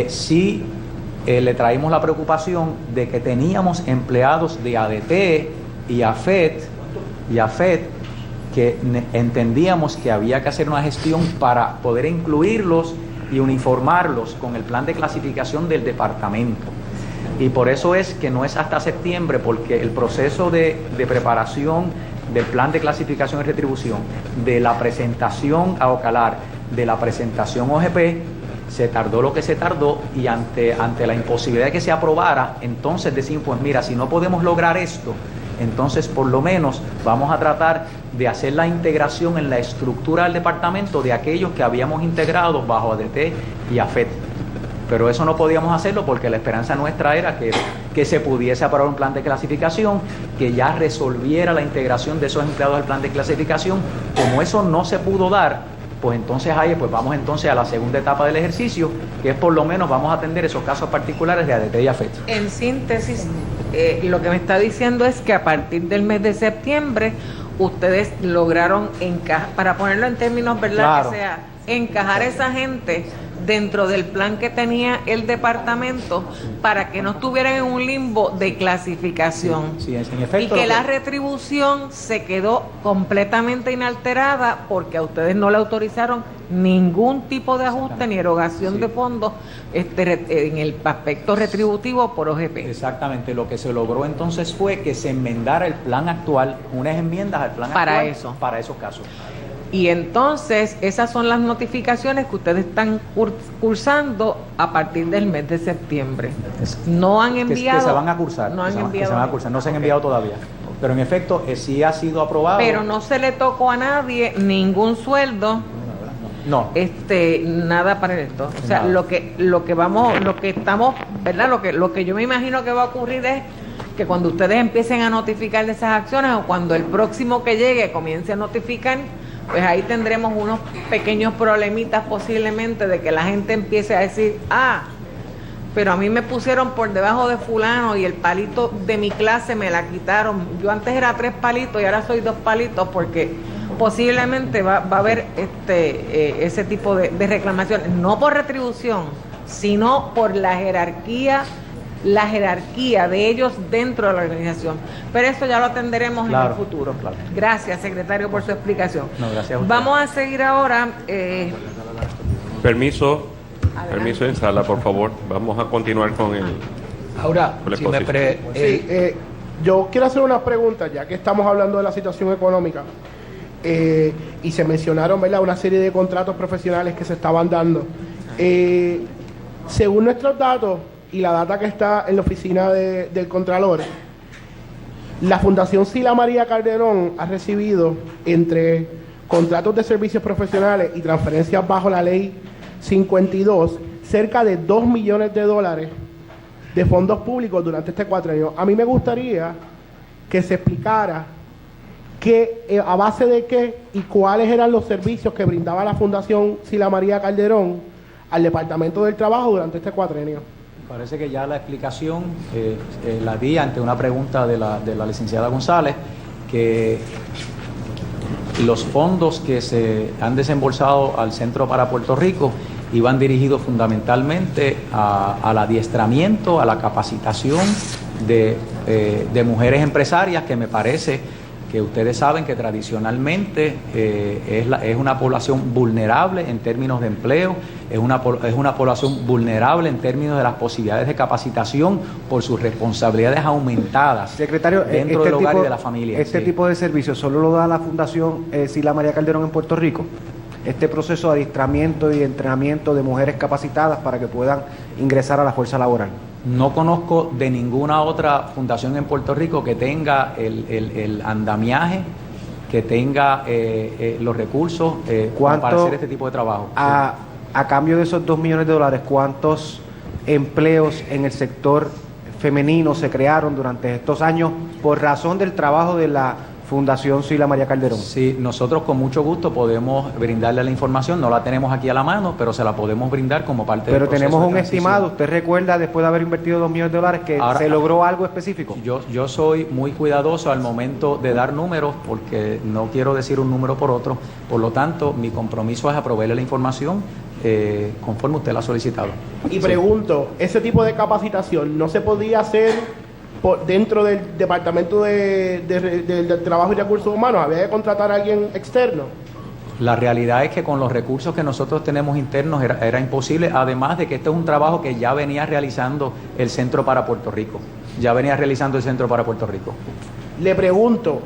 Speaker 5: sí le traímos la preocupación de que teníamos empleados de ADT y AFET que entendíamos que había que hacer una gestión para poder incluirlos y uniformarlos con el plan de clasificación del departamento. Y por eso es que no es hasta septiembre, porque el proceso de preparación del plan de clasificación y retribución, de la presentación a Ocalar, de la presentación OGP, se tardó lo que se tardó, y ante la imposibilidad de que se aprobara, entonces decimos, pues mira, si no podemos lograr esto, entonces por lo menos vamos a tratar de hacer la integración en la estructura del departamento de aquellos que habíamos integrado bajo ADT y AFET. Pero eso no podíamos hacerlo porque la esperanza nuestra era que se pudiese aprobar un plan de clasificación que ya resolviera la integración de esos empleados al plan de clasificación. Como eso no se pudo dar, pues entonces ahí vamos entonces a la segunda etapa del ejercicio, que es por lo menos vamos a atender esos casos particulares de ADT y AFET.
Speaker 2: En síntesis, lo que me está diciendo es que a partir del mes de septiembre ustedes lograron encajar, para ponerlo en términos, ¿verdad?
Speaker 5: Claro.
Speaker 2: Que sea, encajar a esa gente dentro del plan que tenía el departamento para que no estuvieran en un limbo de clasificación.
Speaker 5: Sí, en efecto,
Speaker 2: y que la retribución se quedó completamente inalterada porque a ustedes no le autorizaron ningún tipo de ajuste ni erogación de fondos en el aspecto retributivo por OGP.
Speaker 5: Exactamente, lo que se logró entonces fue que se enmendara el plan actual, unas enmiendas al plan
Speaker 2: Para
Speaker 5: actual
Speaker 2: eso.
Speaker 5: para esos casos.
Speaker 2: Y entonces esas son las notificaciones que ustedes están cursando a partir del mes de septiembre. No han enviado.
Speaker 5: Que se van a cursar.
Speaker 2: No han
Speaker 5: que
Speaker 2: enviado.
Speaker 5: se van a cursar, no se han enviado todavía. Pero en efecto, sí ha sido aprobado.
Speaker 2: Pero no se le tocó a nadie ningún sueldo.
Speaker 5: No.
Speaker 2: Nada para esto. O sea,
Speaker 5: Nada.
Speaker 2: lo que estamos, ¿verdad? Lo que yo me imagino que va a ocurrir es que cuando ustedes empiecen a notificar de esas acciones o cuando el próximo que llegue comience a notificar, pues ahí tendremos unos pequeños problemitas posiblemente de que la gente empiece a decir, pero a mí me pusieron por debajo de fulano y el palito de mi clase me la quitaron. Yo antes era 3 palitos y ahora soy 2 palitos porque posiblemente va a haber ese tipo de reclamaciones, no por retribución, sino por la jerarquía de ellos dentro de la organización. Pero eso ya lo atenderemos en el futuro.
Speaker 5: Claro.
Speaker 2: Gracias, secretario, por su explicación.
Speaker 5: No, gracias a usted.
Speaker 2: Vamos a seguir ahora.
Speaker 11: Permiso en sala, por favor. Vamos a continuar con el...
Speaker 7: Ahora,
Speaker 11: con la
Speaker 7: si me
Speaker 11: exposición.
Speaker 6: Yo quiero hacer unas preguntas, ya que estamos hablando de la situación económica, y se mencionaron, ¿verdad?, una serie de contratos profesionales que se estaban dando. Según nuestros datos y la data que está en la oficina del Contralor, la Fundación Sila María Calderón ha recibido, entre contratos de servicios profesionales y transferencias bajo la ley 52, cerca de $2 millones de fondos públicos durante este cuatrienio. A mí me gustaría que se explicara a base de qué y cuáles eran los servicios que brindaba la Fundación Sila María Calderón al Departamento del Trabajo durante este cuatrienio.
Speaker 5: Parece que ya la explicación la di ante una pregunta de la licenciada González, que los fondos que se han desembolsado al Centro para Puerto Rico iban dirigidos fundamentalmente al adiestramiento, a la capacitación de mujeres empresarias, que me parece que ustedes saben que tradicionalmente es una población vulnerable en términos de empleo, es una población vulnerable en términos de las posibilidades de capacitación por sus responsabilidades aumentadas,
Speaker 8: secretario,
Speaker 5: dentro del hogar y de la familia.
Speaker 8: ¿Este tipo de servicios solo lo da la Fundación Sila María Calderón en Puerto Rico? Este proceso de adiestramiento y entrenamiento de mujeres capacitadas para que puedan ingresar a la fuerza laboral.
Speaker 5: No conozco de ninguna otra fundación en Puerto Rico que tenga el andamiaje, que tenga los recursos para hacer este tipo de trabajo.
Speaker 8: A cambio de esos $2 millones, ¿cuántos empleos en el sector femenino se crearon durante estos años por razón del trabajo de la Fundación Sila María Calderón?
Speaker 5: Sí, nosotros con mucho gusto podemos brindarle la información, no la tenemos aquí a la mano, pero se la podemos brindar como parte del proceso.
Speaker 8: Pero tenemos un
Speaker 5: de transición.
Speaker 8: estimado, ¿usted recuerda después de haber invertido $2 millones que
Speaker 5: Ahora,
Speaker 8: se logró algo específico?
Speaker 5: Yo soy muy cuidadoso al momento de dar números porque no quiero decir un número por otro, por lo tanto mi compromiso es aprobarle la información conforme usted la ha solicitado.
Speaker 6: Y pregunto, ¿ese tipo de capacitación no se podía hacer dentro del Departamento del Trabajo y Recursos Humanos? ¿Había que contratar a alguien externo?
Speaker 5: La realidad es que con los recursos que nosotros tenemos internos era imposible, además de que este es un trabajo que ya venía realizando el Centro para Puerto Rico.
Speaker 6: Le pregunto,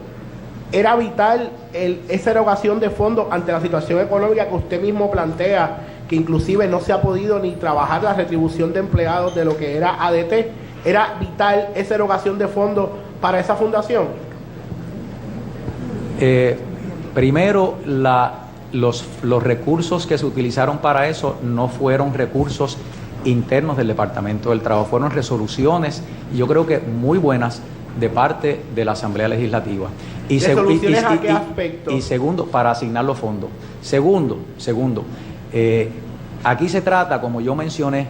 Speaker 6: ¿era vital esa erogación de fondos ante la situación económica que usted mismo plantea, que inclusive no se ha podido ni trabajar la retribución de empleados de lo que era ADT ¿Era vital esa erogación de fondos para esa fundación?
Speaker 5: Primero, los recursos que se utilizaron para eso no fueron recursos internos del Departamento del Trabajo, fueron resoluciones, yo creo que muy buenas, de parte de la Asamblea Legislativa.
Speaker 6: ¿Resoluciones a qué aspecto?
Speaker 5: Y segundo, para asignar los fondos. Segundo, aquí se trata, como yo mencioné,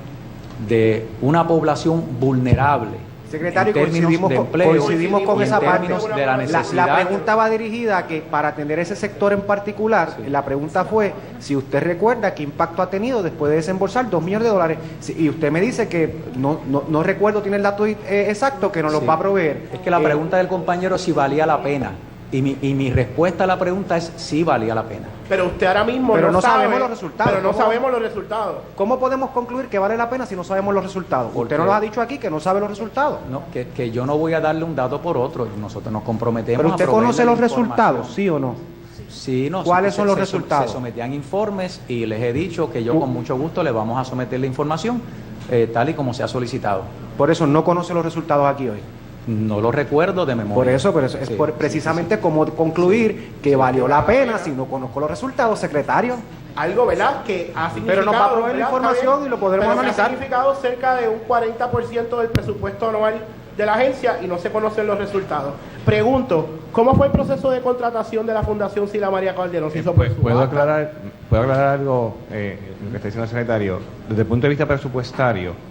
Speaker 5: de una población vulnerable.
Speaker 8: Secretario,
Speaker 5: en términos de empleo,
Speaker 8: coincidimos con
Speaker 5: y en
Speaker 8: esa parte.
Speaker 5: términos de la necesidad.
Speaker 8: La pregunta va dirigida a que para atender ese sector en particular, la pregunta fue si usted recuerda qué impacto ha tenido después de desembolsar $2 millones. Y usted me dice que no recuerdo, tiene el dato exacto, que nos lo va a proveer.
Speaker 5: Es que la pregunta del compañero es si valía la pena. Y mi respuesta a la pregunta es sí valía la pena.
Speaker 6: Pero usted ahora mismo
Speaker 8: no
Speaker 6: sabe,
Speaker 8: sabemos los resultados.
Speaker 6: Pero no sabemos los resultados.
Speaker 8: ¿Cómo podemos concluir que vale la pena si no sabemos los resultados? Usted nos lo ha dicho aquí, que no sabe los resultados.
Speaker 5: No, que yo no voy a darle un dato por otro. Nosotros nos comprometemos.
Speaker 8: Pero usted conoce los resultados, ¿sí o no?
Speaker 5: Sí, no.
Speaker 8: ¿Cuáles son los resultados?
Speaker 5: Se sometían informes y les he dicho que yo con mucho gusto les vamos a someter la información tal y como se ha solicitado.
Speaker 8: Por eso no conoce los resultados aquí hoy.
Speaker 5: No lo recuerdo de memoria.
Speaker 8: Por eso es precisamente como concluir que valió la pena si no conozco los resultados, secretario.
Speaker 6: Algo, ¿verdad? Que ha significado...
Speaker 8: Pero nos va a proveer la información y lo podremos analizar.
Speaker 6: Ha significado cerca de un 40% del presupuesto anual de la agencia y no se conocen los resultados. Pregunto, ¿cómo fue el proceso de contratación de la Fundación Sila María Calderón?
Speaker 10: ¿Puedo aclarar algo, lo que está diciendo el secretario? Desde el punto de vista presupuestario,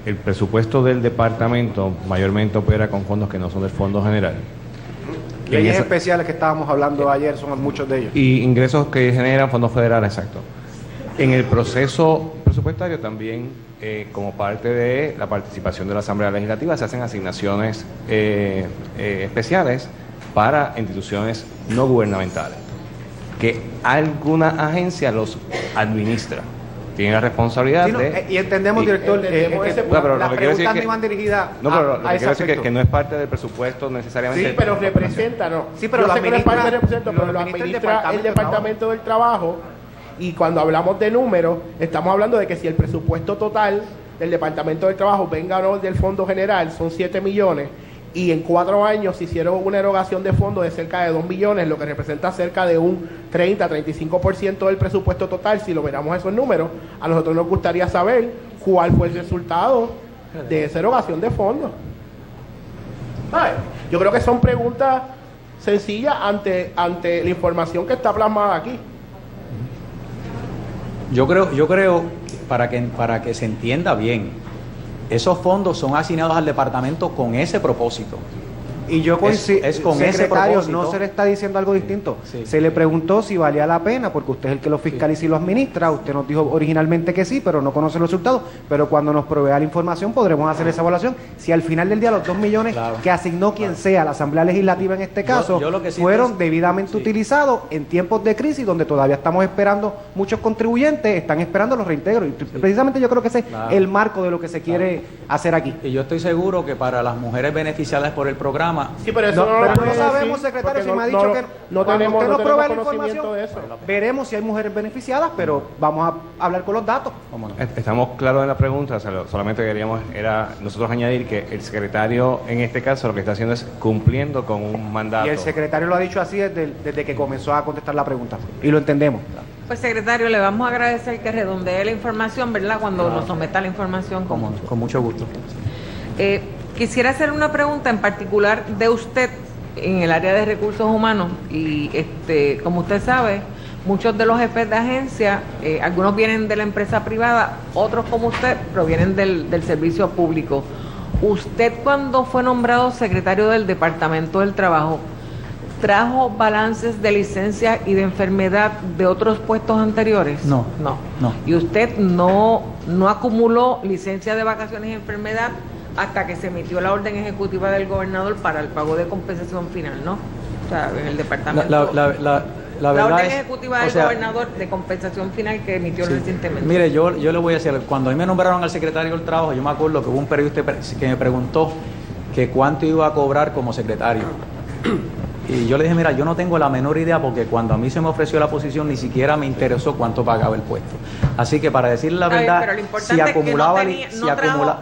Speaker 10: el presupuesto del departamento mayormente opera con fondos que no son del Fondo General.
Speaker 8: Leyes especiales que estábamos hablando ayer son muchos de ellos.
Speaker 10: Y ingresos que generan fondos federales, exacto. En el proceso presupuestario también, como parte de la participación de la Asamblea Legislativa, se hacen asignaciones especiales para instituciones no gubernamentales, que alguna agencia los administra. Tiene la responsabilidad de...
Speaker 8: Y entendemos, director, las preguntas no iban dirigidas
Speaker 10: pero lo que quiero decir es que no es parte del presupuesto necesariamente...
Speaker 6: Sí, pero representa, ¿no?
Speaker 8: Sí, pero
Speaker 6: yo sé que no es parte del
Speaker 8: representa,
Speaker 6: pero lo administra el Departamento del Trabajo. Y cuando hablamos de números, estamos hablando de que si el presupuesto total del Departamento del Trabajo venga o no del Fondo General, son 7 millones. Y en 4 años se hicieron una erogación de fondos de cerca de 2 millones, lo que representa cerca de un 30-35% del presupuesto total. Si lo miramos esos números, a nosotros nos gustaría saber cuál fue el resultado de esa erogación de fondos. Yo creo que son preguntas sencillas ante la información que está plasmada aquí.
Speaker 5: Yo creo para que se entienda bien, esos fondos son asignados al departamento con ese propósito.
Speaker 8: Y yo coincido,
Speaker 5: es con ese
Speaker 8: secretario,
Speaker 5: propósito.
Speaker 8: no se le está diciendo algo distinto.
Speaker 5: Sí.
Speaker 8: Se le preguntó si valía la pena, porque usted es el que lo fiscaliza y lo administra. Usted nos dijo originalmente que sí, pero no conoce los resultados. Pero cuando nos provea la información podremos hacer esa evaluación. Si al final del día los 2 millones que asignó quien sea, la Asamblea Legislativa en este caso,
Speaker 5: yo lo que
Speaker 8: fueron debidamente utilizados en tiempos de crisis donde todavía estamos esperando, muchos contribuyentes están esperando los reintegros. Y precisamente yo creo que ese es el marco de lo que se quiere hacer aquí.
Speaker 5: Y yo estoy seguro que para las mujeres beneficiadas por el programa...
Speaker 6: Sí, pero eso no
Speaker 8: sabemos, secretario, si me ha dicho que
Speaker 6: no
Speaker 8: cuando
Speaker 6: tenemos,
Speaker 8: usted nos provee la
Speaker 6: conocimiento
Speaker 8: información,
Speaker 6: de eso.
Speaker 8: veremos si hay mujeres beneficiadas, pero vamos a hablar con los datos.
Speaker 10: Estamos claros en la pregunta, solamente queríamos nosotros añadir que el secretario en este caso lo que está haciendo es cumpliendo con un mandato.
Speaker 8: Y el secretario lo ha dicho así desde que comenzó a contestar la pregunta, y lo entendemos.
Speaker 2: Pues, secretario, le vamos a agradecer que redondee la información, ¿verdad? Cuando nos someta la información.
Speaker 5: Con mucho gusto.
Speaker 2: Quisiera hacer una pregunta en particular de usted en el área de recursos humanos y como usted sabe, muchos de los jefes de agencia, algunos vienen de la empresa privada, otros como usted provienen del servicio público. Usted, cuando fue nombrado secretario del Departamento del Trabajo, ¿trajo balances de licencia y de enfermedad de otros puestos anteriores?
Speaker 5: No.
Speaker 2: ¿Y usted no acumuló licencia de vacaciones y enfermedad hasta que se emitió la orden ejecutiva del gobernador para el pago de compensación final, ¿no? O sea, en el departamento.
Speaker 5: La
Speaker 2: orden ejecutiva del gobernador de compensación final que emitió recientemente.
Speaker 5: Mire, yo le voy a decir, cuando a mí me nombraron al secretario del Trabajo, yo me acuerdo que hubo un periodista que me preguntó que cuánto iba a cobrar como secretario. Y yo le dije, mira, yo no tengo la menor idea porque cuando a mí se me ofreció la posición ni siquiera me interesó cuánto pagaba el puesto. Así que para decirle la verdad,
Speaker 2: pero lo importante
Speaker 5: si acumulaba...
Speaker 2: es que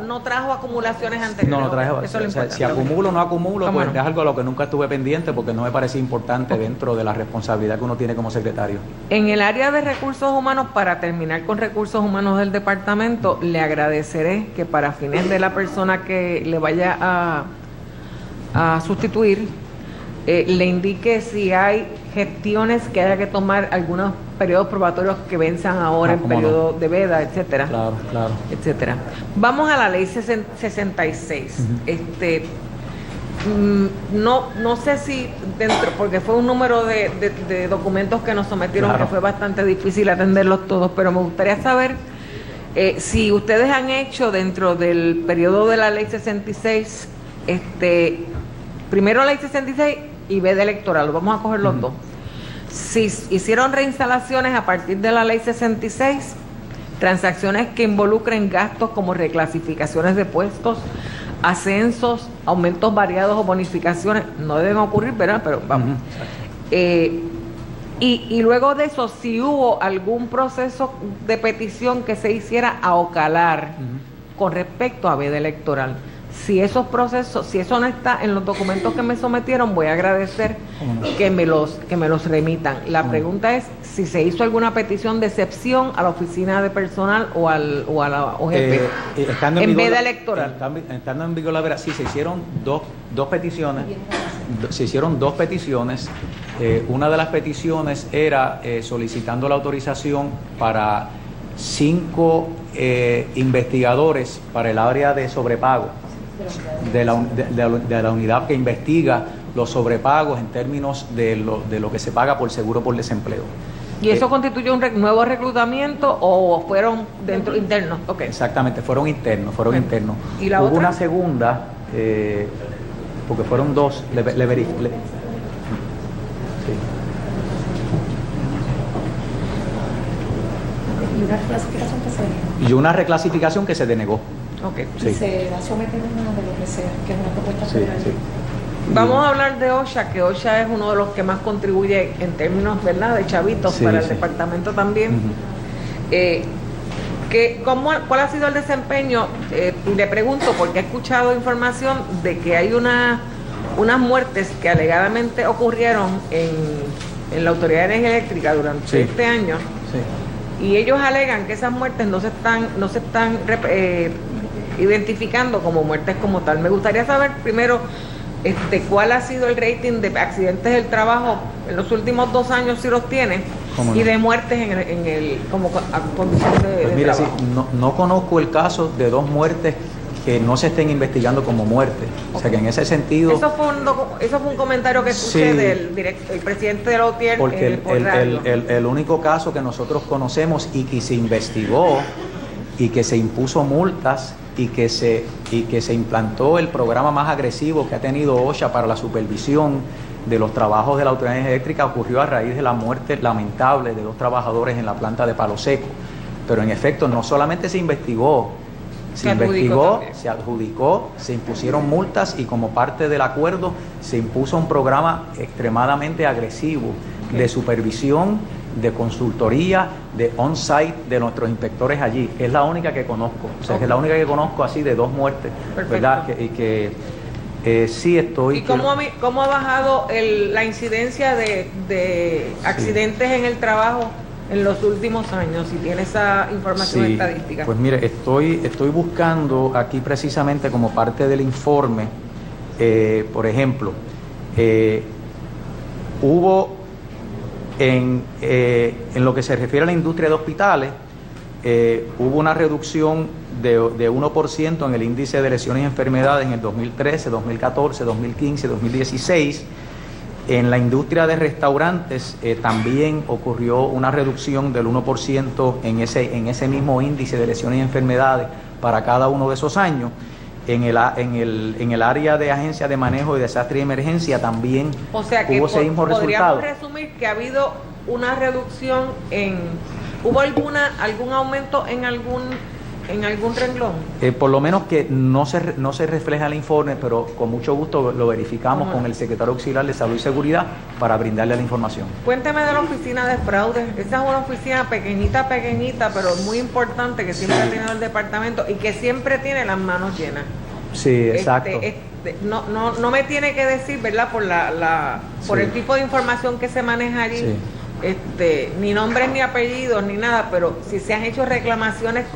Speaker 2: no trajo acumulaciones anteriores.
Speaker 5: No trajo.
Speaker 2: Eso es lo importante.
Speaker 5: Si acumulo o no acumulo, pues
Speaker 2: no?
Speaker 5: es algo a lo que nunca estuve pendiente porque no me parecía importante dentro de la responsabilidad que uno tiene como secretario.
Speaker 2: En el área de recursos humanos, para terminar con recursos humanos del departamento, le agradeceré que para fines de la persona que le vaya a sustituir, le indique si hay gestiones que haya que tomar, algunos periodos probatorios que venzan ahora en periodo de veda, etcétera.
Speaker 5: Claro.
Speaker 2: Etcétera. Vamos a la ley 66. No sé si dentro, porque fue un número de documentos que nos sometieron que fue bastante difícil atenderlos todos, pero me gustaría saber si ustedes han hecho dentro del periodo de la ley 66, primero ley 66 y veda electoral, vamos a coger los dos. Si hicieron reinstalaciones a partir de la ley 66, transacciones que involucren gastos como reclasificaciones de puestos, ascensos, aumentos variados o bonificaciones, no deben ocurrir, ¿verdad? Pero vamos. Y luego de eso, si hubo algún proceso de petición que se hiciera a Ocalar con respecto a veda electoral. Si esos procesos, si eso no está en los documentos que me sometieron, voy a agradecer que me los remitan. La pregunta es si se hizo alguna petición de excepción a la oficina de personal o a la OGP en veda electoral.
Speaker 5: Estando en vigor la veda, sí, se hicieron dos peticiones. Se hicieron dos peticiones. Una de las peticiones era solicitando la autorización para 5 investigadores para el área de sobrepago de la unidad que investiga los sobrepagos en términos de lo que se paga por seguro por desempleo.
Speaker 2: ¿Y eso constituye un nuevo reclutamiento o fueron dentro internos? Okay.
Speaker 5: Exactamente, fueron internos.
Speaker 2: ¿Y la
Speaker 5: Hubo
Speaker 2: otra?
Speaker 5: una segunda, porque fueron dos, le verifico. Sí.
Speaker 12: ¿Y una reclasificación que se denegó?
Speaker 5: Y una reclasificación que se denegó.
Speaker 2: Okay.
Speaker 12: Sí. Y se va a someter una de lo que sea, que es una propuesta federal.
Speaker 5: Sí.
Speaker 2: Vamos a hablar de OSHA, que OSHA es uno de los que más contribuye en términos, ¿verdad?, de chavitos para el departamento también. ¿Cuál ha sido el desempeño? Y le pregunto porque he escuchado información de que hay unas muertes que alegadamente ocurrieron en la Autoridad de Energía Eléctrica durante este año. Y ellos alegan que esas muertes no se están identificando como muertes como tal. Me gustaría saber primero cuál ha sido el rating de accidentes del trabajo en los últimos 2 años, si los tiene, y de muertes como condición de
Speaker 5: pues mira,
Speaker 2: trabajo.
Speaker 5: sí, no conozco el caso de 2 muertes que no se estén investigando como muertes. O sea que en ese sentido...
Speaker 2: Eso fue un comentario que escuché del presidente de la OTIER
Speaker 5: porque el único caso que nosotros conocemos y que se investigó y que se impuso multas y que se implantó el programa más agresivo que ha tenido OSHA para la supervisión de los trabajos de la Autoridad Eléctrica ocurrió a raíz de la muerte lamentable de 2 trabajadores en la planta de Palo Seco. Pero en efecto no solamente se investigó, se adjudicó, se impusieron multas y como parte del acuerdo se impuso un programa extremadamente agresivo de supervisión, de consultoría, de on-site de nuestros inspectores allí. Es la única que conozco, o sea, es la única que conozco así de 2 muertes, ¿verdad? Sí estoy...
Speaker 2: ¿Y cómo ha bajado la incidencia de accidentes en el trabajo en los últimos años, si tiene esa información estadística?
Speaker 5: Pues mire, estoy buscando aquí precisamente como parte del informe, por ejemplo, hubo en lo que se refiere a la industria de hospitales, hubo una reducción de 1% en el índice de lesiones y enfermedades en el 2013, 2014, 2015, 2016. En la industria de restaurantes también ocurrió una reducción del 1% en ese mismo índice de lesiones y enfermedades para cada uno de esos años. En el área de agencia de manejo de desastre y emergencia también hubo ese mismo resultado.
Speaker 2: Podríamos resumir que ha habido una reducción ¿hubo algún aumento en algún en algún renglón?
Speaker 5: Por lo menos que no se refleja en el informe, pero con mucho gusto lo verificamos con el secretario auxiliar de Salud y Seguridad para brindarle la información.
Speaker 2: Cuénteme de la oficina de fraude. Esa es una oficina pequeñita, pero muy importante que siempre ha tenido el departamento y que siempre tiene las manos llenas.
Speaker 5: Sí, exacto.
Speaker 2: No me tiene que decir, ¿verdad? Por el tipo de información que se maneja allí.
Speaker 5: Sí.
Speaker 2: Ni nombres ni apellidos ni nada, pero si se han hecho reclamaciones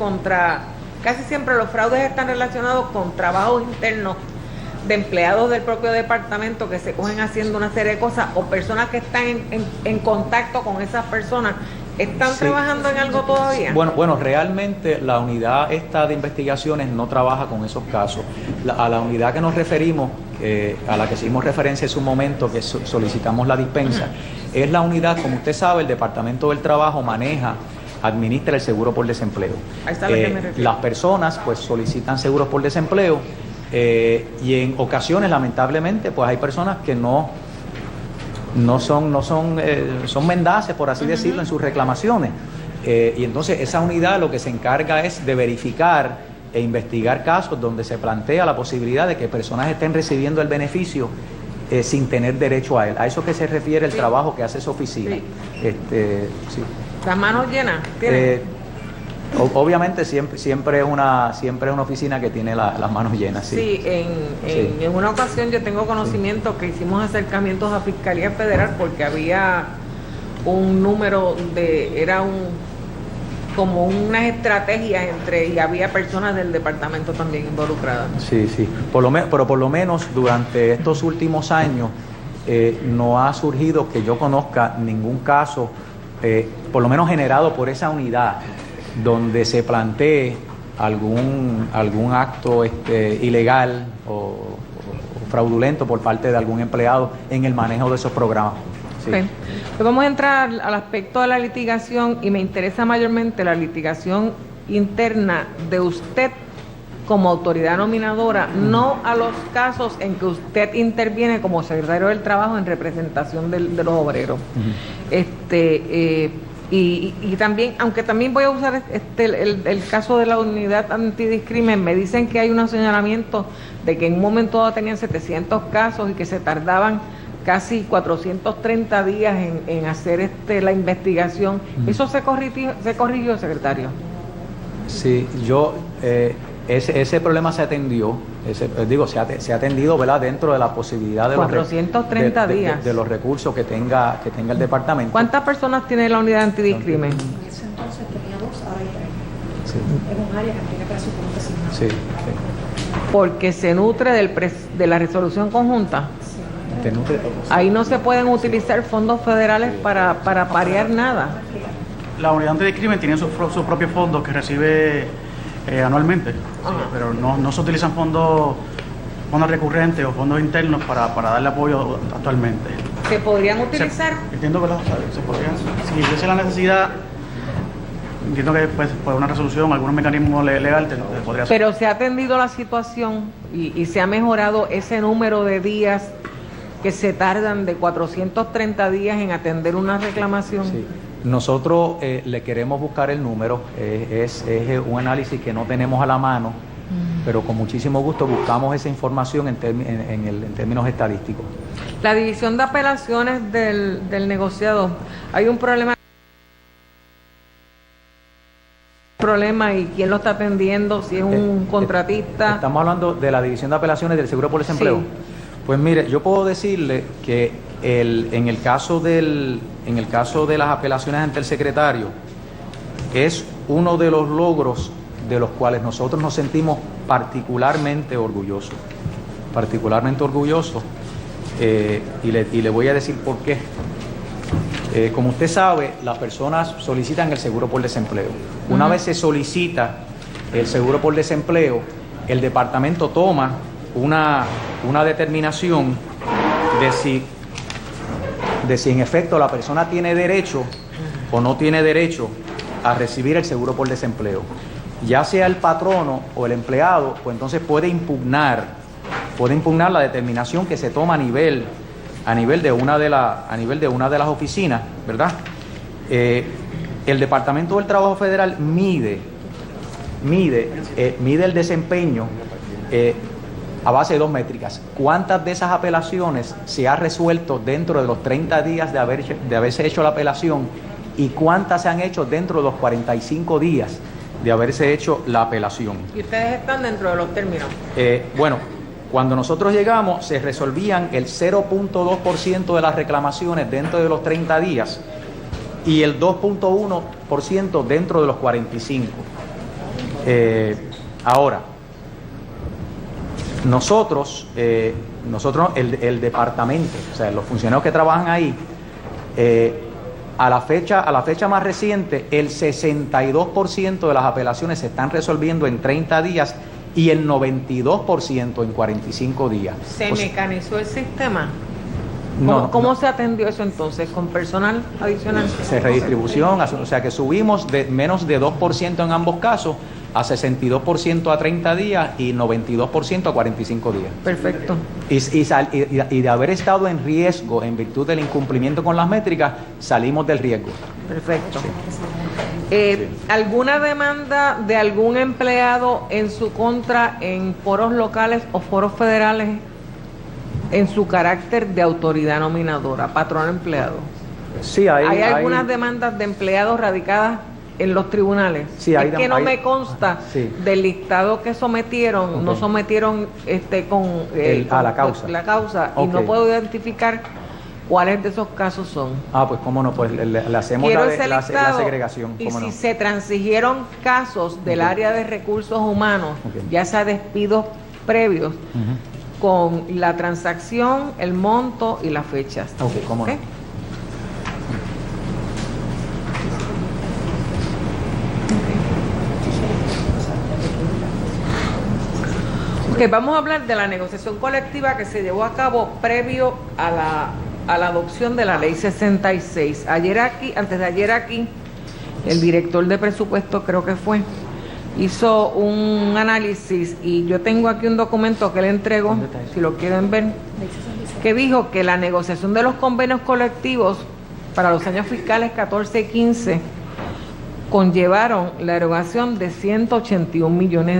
Speaker 2: casi siempre los fraudes están relacionados con trabajos internos de empleados del propio departamento que se cogen haciendo una serie de cosas o personas que están en contacto con esas personas. ¿Están trabajando en algo todavía?
Speaker 5: Bueno, realmente la unidad esta de investigaciones no trabaja con esos casos. A la unidad que nos referimos, a la que hicimos referencia en su momento, que solicitamos la dispensa, es la unidad, como usted sabe, el Departamento del Trabajo administra el seguro por desempleo.
Speaker 2: Ahí está lo que me refiero.
Speaker 5: Las personas pues solicitan seguros por desempleo y en ocasiones, lamentablemente, pues hay personas que son mendaces, por así decirlo, en sus reclamaciones. Y entonces esa unidad lo que se encarga es de verificar e investigar casos donde se plantea la posibilidad de que personas estén recibiendo el beneficio sin tener derecho a él. A eso que se refiere el trabajo que hace esa oficina. Sí.
Speaker 2: ¿Las manos llenas?
Speaker 5: Obviamente siempre es una oficina que tiene las manos llenas. Sí,
Speaker 2: en una ocasión yo tengo conocimiento que hicimos acercamientos a Fiscalía Federal porque había un número como unas estrategias y había personas del departamento también involucradas.
Speaker 5: Sí, pero por lo menos durante estos últimos años no ha surgido que yo conozca ningún caso, por lo menos generado por esa unidad, donde se plantee algún acto ilegal o fraudulento por parte de algún empleado en el manejo de esos programas. Sí.
Speaker 2: Okay. Pues vamos a entrar al aspecto de la litigación y me interesa mayormente la litigación interna de usted como autoridad nominadora, no a los casos en que usted interviene como secretario del Trabajo en representación de los obreros. Y también, aunque también voy a usar el caso de la unidad antidiscrimen, me dicen que hay unos señalamientos de que en un momento dado tenían 700 casos y que se tardaban casi 430 días en hacer la investigación. ¿Eso se corrigió, secretario?
Speaker 5: Sí, ese problema se atendió, se ha atendido, ¿verdad?, dentro de la posibilidad de
Speaker 2: 430 días
Speaker 5: de los recursos que tenga el departamento.
Speaker 2: ¿Cuántas personas tiene la unidad antidiscrimen?
Speaker 12: Eso entonces tenía 2, ahora hay 3. Sí. Es un área que tiene presupuesto asignado.
Speaker 5: Sí.
Speaker 2: Porque se nutre de la resolución conjunta. Ahí no se pueden utilizar fondos federales para parear nada.
Speaker 9: La unidad antidiscrimen tiene sus propios fondos que recibe anualmente, sí, pero no se utilizan fondos recurrentes o fondos internos para darle apoyo actualmente.
Speaker 2: ¿Se podrían utilizar?
Speaker 9: Entiendo que se podrían. Si hubiese la necesidad, entiendo que pues, por una resolución, algún mecanismo legal podría ser.
Speaker 2: Pero se ha atendido la situación y se ha mejorado ese número de días que se tardan de 430 días en atender una reclamación.
Speaker 5: Sí. Nosotros le queremos buscar el número, es un análisis que no tenemos a la mano, pero con muchísimo gusto buscamos esa información en términos estadísticos.
Speaker 2: La división de apelaciones del negociado, hay un problema y quién lo está atendiendo, si es un contratista.
Speaker 5: Estamos hablando de la división de apelaciones del Seguro por Desempleo. Sí. Pues mire, yo puedo decirle que en el caso de las apelaciones ante el secretario es uno de los logros de los cuales nosotros nos sentimos particularmente orgullosos. Y le voy a decir por qué. Como usted sabe, las personas solicitan el seguro por desempleo. Una vez se solicita el seguro por desempleo, el departamento toma una determinación de si en efecto la persona tiene derecho o no tiene derecho a recibir el seguro por desempleo. Ya sea el patrono o el empleado, pues entonces puede impugnar la determinación que se toma a nivel de una de las oficinas, ¿verdad? El Departamento del Trabajo Federal mide mide el desempeño a base de dos métricas. ¿Cuántas de esas apelaciones se ha resuelto dentro de los 30 días de haberse hecho la apelación y cuántas se han hecho dentro de los 45 días de haberse hecho la apelación?
Speaker 2: ¿Y ustedes están dentro de los términos?
Speaker 5: Bueno, cuando nosotros llegamos se resolvían el 0.2% de las reclamaciones dentro de los 30 días y el 2.1% dentro de los 45. Ahora, nosotros el departamento, o sea, los funcionarios que trabajan ahí, a la fecha más reciente, el 62% de las apelaciones se están resolviendo en 30 días y el 92% en 45 días.
Speaker 2: ¿Se mecanizó el sistema? ¿Cómo
Speaker 5: No,
Speaker 2: se atendió eso entonces? ¿Con personal adicional?
Speaker 5: Redistribución, o sea que subimos de menos de 2% en ambos casos a 62% a 30 días y 92% a 45 días.
Speaker 2: Perfecto.
Speaker 5: Y de haber estado en riesgo en virtud del incumplimiento con las métricas, salimos del riesgo.
Speaker 2: Perfecto. ¿Alguna demanda de algún empleado en su contra en foros locales o foros federales en su carácter de autoridad nominadora, patrón empleado?
Speaker 5: Sí,
Speaker 2: ¿Hay algunas demandas de empleados radicadas en los tribunales?
Speaker 5: Sí,
Speaker 2: es que no me consta del listado que sometieron, no sometieron
Speaker 5: a la causa.
Speaker 2: La causa y no puedo identificar cuáles de esos casos son.
Speaker 5: Pues cómo no, pues le hacemos la segregación.
Speaker 2: Y si
Speaker 5: no.
Speaker 2: se transigieron casos del área de recursos humanos, ya sea despidos previos, con la transacción, el monto y las fechas.
Speaker 5: ¿Cómo no?
Speaker 2: Vamos a hablar de la negociación colectiva que se llevó a cabo previo a la adopción de la Ley 66. Antes de ayer aquí, el director de presupuesto, creo que fue, hizo un análisis y yo tengo aquí un documento que le entrego, si lo quieren ver, que dijo que la negociación de los convenios colectivos para los años fiscales 14 y 15 conllevaron la erogación de $181 millones.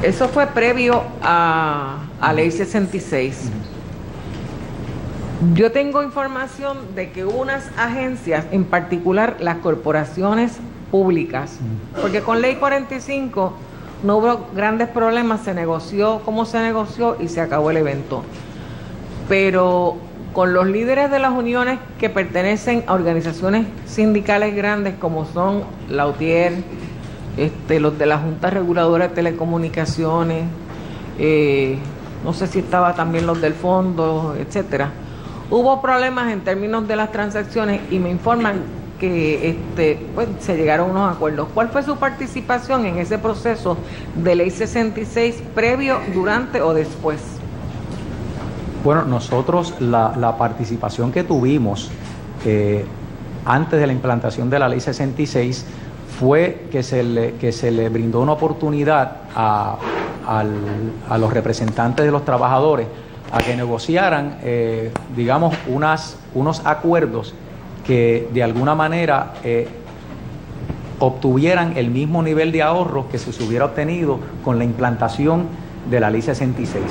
Speaker 2: Eso fue previo a Ley 66. Yo tengo información de que unas agencias, en particular las corporaciones públicas, porque con Ley 45 no hubo grandes problemas, se negoció como se negoció y se acabó el evento. Pero con los líderes de las uniones que pertenecen a organizaciones sindicales grandes como son la UTIER, los de la Junta Reguladora de Telecomunicaciones, no sé si estaba también los del fondo, etcétera. Hubo problemas en términos de las transacciones y me informan que pues, se llegaron a unos acuerdos. ¿Cuál fue su participación en ese proceso de Ley 66 previo, durante o después?
Speaker 5: Bueno, nosotros la participación que tuvimos antes de la implantación de la Ley 66 fue que se le brindó una oportunidad a los representantes de los trabajadores a que negociaran, digamos, unos acuerdos que de alguna manera obtuvieran el mismo nivel de ahorro que se hubiera obtenido con la implantación de la Ley 66.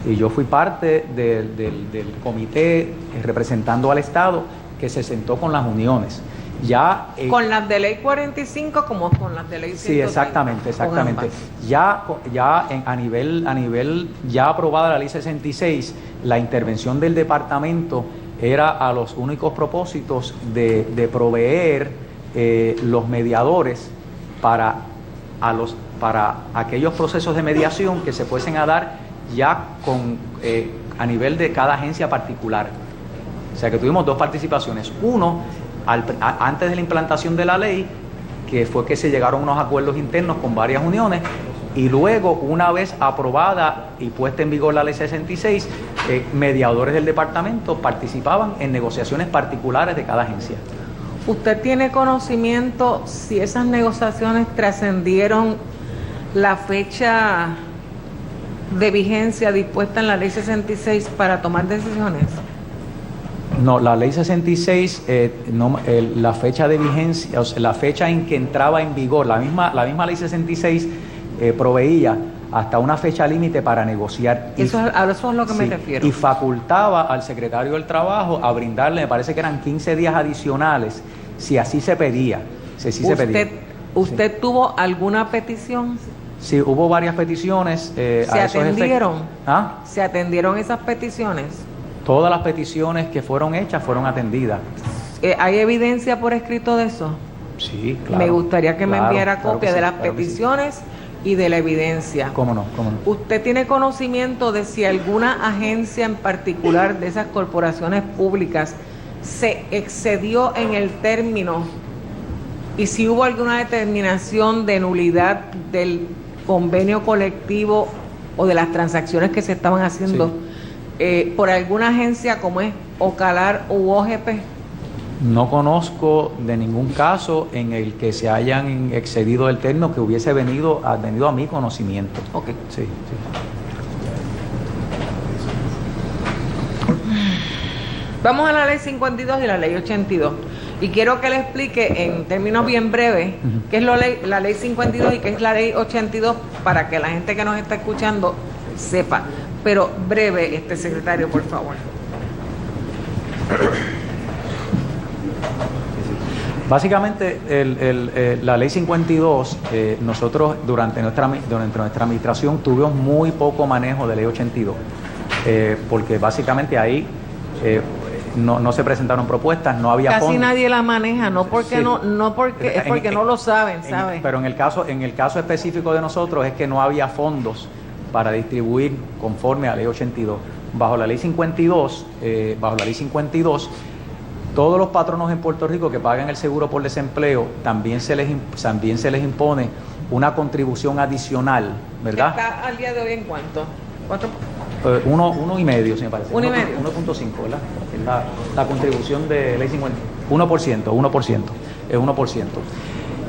Speaker 5: Y yo fui parte del comité representando al Estado que se sentó con las uniones.
Speaker 2: ¿Con las de Ley 45 como con las de Ley 130?
Speaker 5: Sí, exactamente. A nivel ya aprobada la Ley 66, la intervención del departamento era a los únicos propósitos de proveer los mediadores para aquellos procesos de mediación que se fuesen a dar ya a nivel de cada agencia particular. O sea que tuvimos dos participaciones. Uno, antes de la implantación de la ley, que fue que se llegaron a unos acuerdos internos con varias uniones, y luego, una vez aprobada y puesta en vigor la Ley 66, mediadores del departamento participaban en negociaciones particulares de cada agencia.
Speaker 2: ¿Usted tiene conocimiento si esas negociaciones trascendieron la fecha de vigencia dispuesta en la Ley 66 para tomar decisiones?
Speaker 5: No, la ley 66, la fecha de vigencia, o sea, la fecha en que entraba en vigor, la misma ley 66 proveía hasta una fecha límite para negociar.
Speaker 2: A eso es lo que me refiero.
Speaker 5: Y facultaba al secretario del Trabajo a brindarle, me parece que eran 15 días adicionales, si así se pedía.
Speaker 2: ¿Usted tuvo alguna petición?
Speaker 5: Sí, hubo varias peticiones.
Speaker 2: ¿Se atendieron?
Speaker 5: ¿Ah?
Speaker 2: ¿Se atendieron esas peticiones?
Speaker 5: Todas las peticiones que fueron hechas fueron atendidas.
Speaker 2: ¿Hay evidencia por escrito de eso?
Speaker 5: Sí, claro.
Speaker 2: Me gustaría que me enviara copia de las
Speaker 5: claro
Speaker 2: peticiones y de la evidencia.
Speaker 5: ¿Cómo no?
Speaker 2: ¿Usted tiene conocimiento de si alguna agencia en particular de esas corporaciones públicas se excedió en el término y si hubo alguna determinación de nulidad del convenio colectivo o de las transacciones que se estaban haciendo por alguna agencia como es Ocalar u OGP?
Speaker 5: No conozco de ningún caso en el que se hayan excedido el término que hubiese venido a mi conocimiento.
Speaker 2: Ok.
Speaker 5: Sí.
Speaker 2: Vamos a la ley 52 y la ley 82. Y quiero que le explique en términos bien breves qué es la ley 52 y qué es la ley 82 para que la gente que nos está escuchando sepa. Pero breve, secretario, por favor.
Speaker 5: Básicamente, la ley 52, nosotros durante nuestra administración tuvimos muy poco manejo de ley 82, porque básicamente ahí no se presentaron propuestas, no había fondos.
Speaker 2: Casi nadie la maneja, no porque es porque no lo saben, ¿saben?
Speaker 5: Pero en el caso específico de nosotros es que no había fondos para distribuir conforme a la ley 82. Bajo la ley 52, todos los patronos en Puerto Rico que pagan el seguro por desempleo también se les impone una contribución adicional, ¿verdad?
Speaker 2: ¿Está al día de hoy en cuánto?
Speaker 5: Uno y medio, si me parece.
Speaker 2: 1.5,
Speaker 5: ¿verdad? Es la contribución de ley 50. 1%. Es 1%.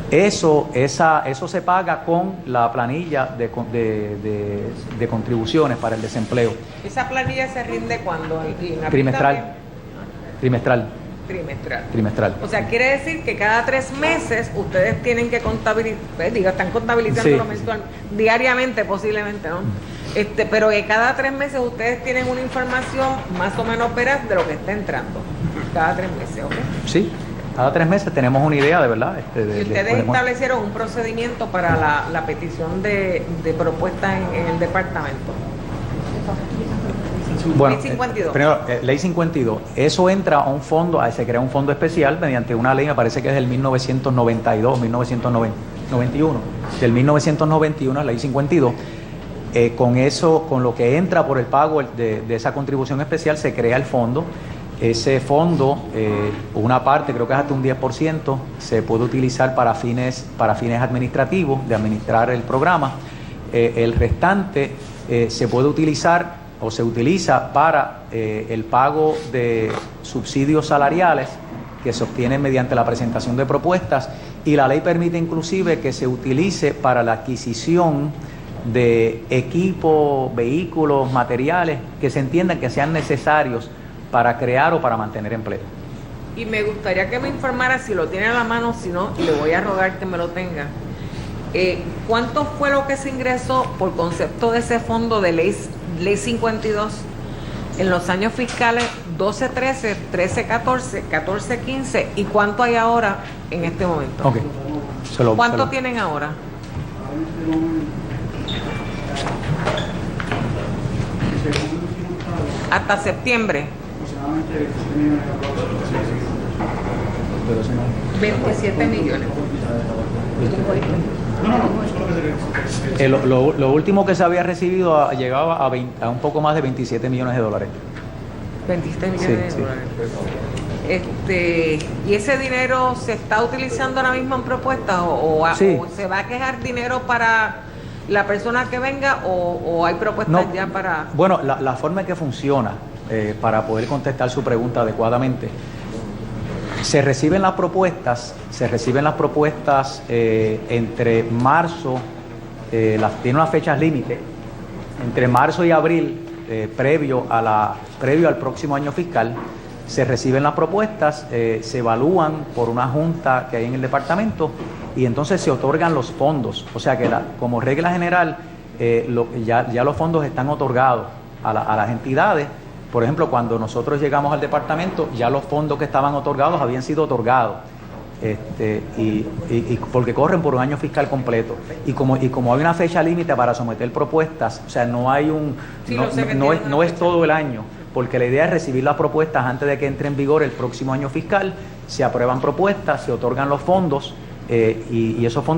Speaker 5: Eso se paga con la planilla de contribuciones para el desempleo.
Speaker 2: ¿Esa planilla se rinde cuando?
Speaker 5: Trimestral.
Speaker 2: O sea, quiere decir que cada 3 meses ustedes tienen que contabilizar, están contabilizando mensual, diariamente posiblemente, ¿no? Pero que cada 3 meses ustedes tienen una información más o menos veraz de lo que está entrando. Cada 3 meses, ¿ok?
Speaker 5: Sí. Cada 3 meses tenemos una idea, de verdad.
Speaker 2: Y ustedes establecieron un procedimiento para la petición de propuestas en el departamento.
Speaker 5: Bueno,
Speaker 2: ley 52.
Speaker 5: Primero, ley 52. Eso entra a un fondo, se crea un fondo especial mediante una ley, me parece que es del 1991. Del 1991, ley 52. Con lo que entra por el pago de esa contribución especial, se crea el fondo. Ese fondo, una parte, creo que es hasta un 10%, se puede utilizar para fines administrativos, de administrar el programa. El restante se puede utilizar o se utiliza para el pago de subsidios salariales que se obtienen mediante la presentación de propuestas, y la ley permite inclusive que se utilice para la adquisición de equipos, vehículos, materiales que se entiendan que sean necesarios para crear o para mantener empleo.
Speaker 2: Y me gustaría que me informara, si lo tiene a la mano, si no, le voy a rogar que me lo tenga. ¿Cuánto fue lo que se ingresó por concepto de ese fondo de ley 52 en los años fiscales 12-13, 13-14, 14-15 y cuánto hay ahora en este momento?
Speaker 5: Okay.
Speaker 2: ¿Cuánto tienen ahora? Hasta septiembre. 27 millones.
Speaker 5: Lo último que se había recibido llegaba a un poco más de 27 millones de dólares.
Speaker 2: 27 millones de dólares. ¿Y ese dinero se está utilizando ahora mismo en propuestas o se va a quejar dinero para la persona que venga o hay propuestas ya para...?
Speaker 5: Bueno, la forma en que funciona, para poder contestar su pregunta adecuadamente, se reciben las propuestas entre marzo, tiene unas fechas límite, entre marzo y abril, previo al próximo año fiscal. se reciben las propuestas, se evalúan por una junta que hay en el departamento y entonces se otorgan los fondos. O sea que como regla general ya los fondos están otorgados a las entidades. Por ejemplo, cuando nosotros llegamos al departamento, ya los fondos que estaban otorgados habían sido otorgados. Y porque corren por un año fiscal completo y como hay una fecha límite para someter propuestas, o sea, no hay no es todo el año, porque la idea es recibir las propuestas antes de que entre en vigor el próximo año fiscal, se aprueban propuestas, se otorgan los fondos y esos fondos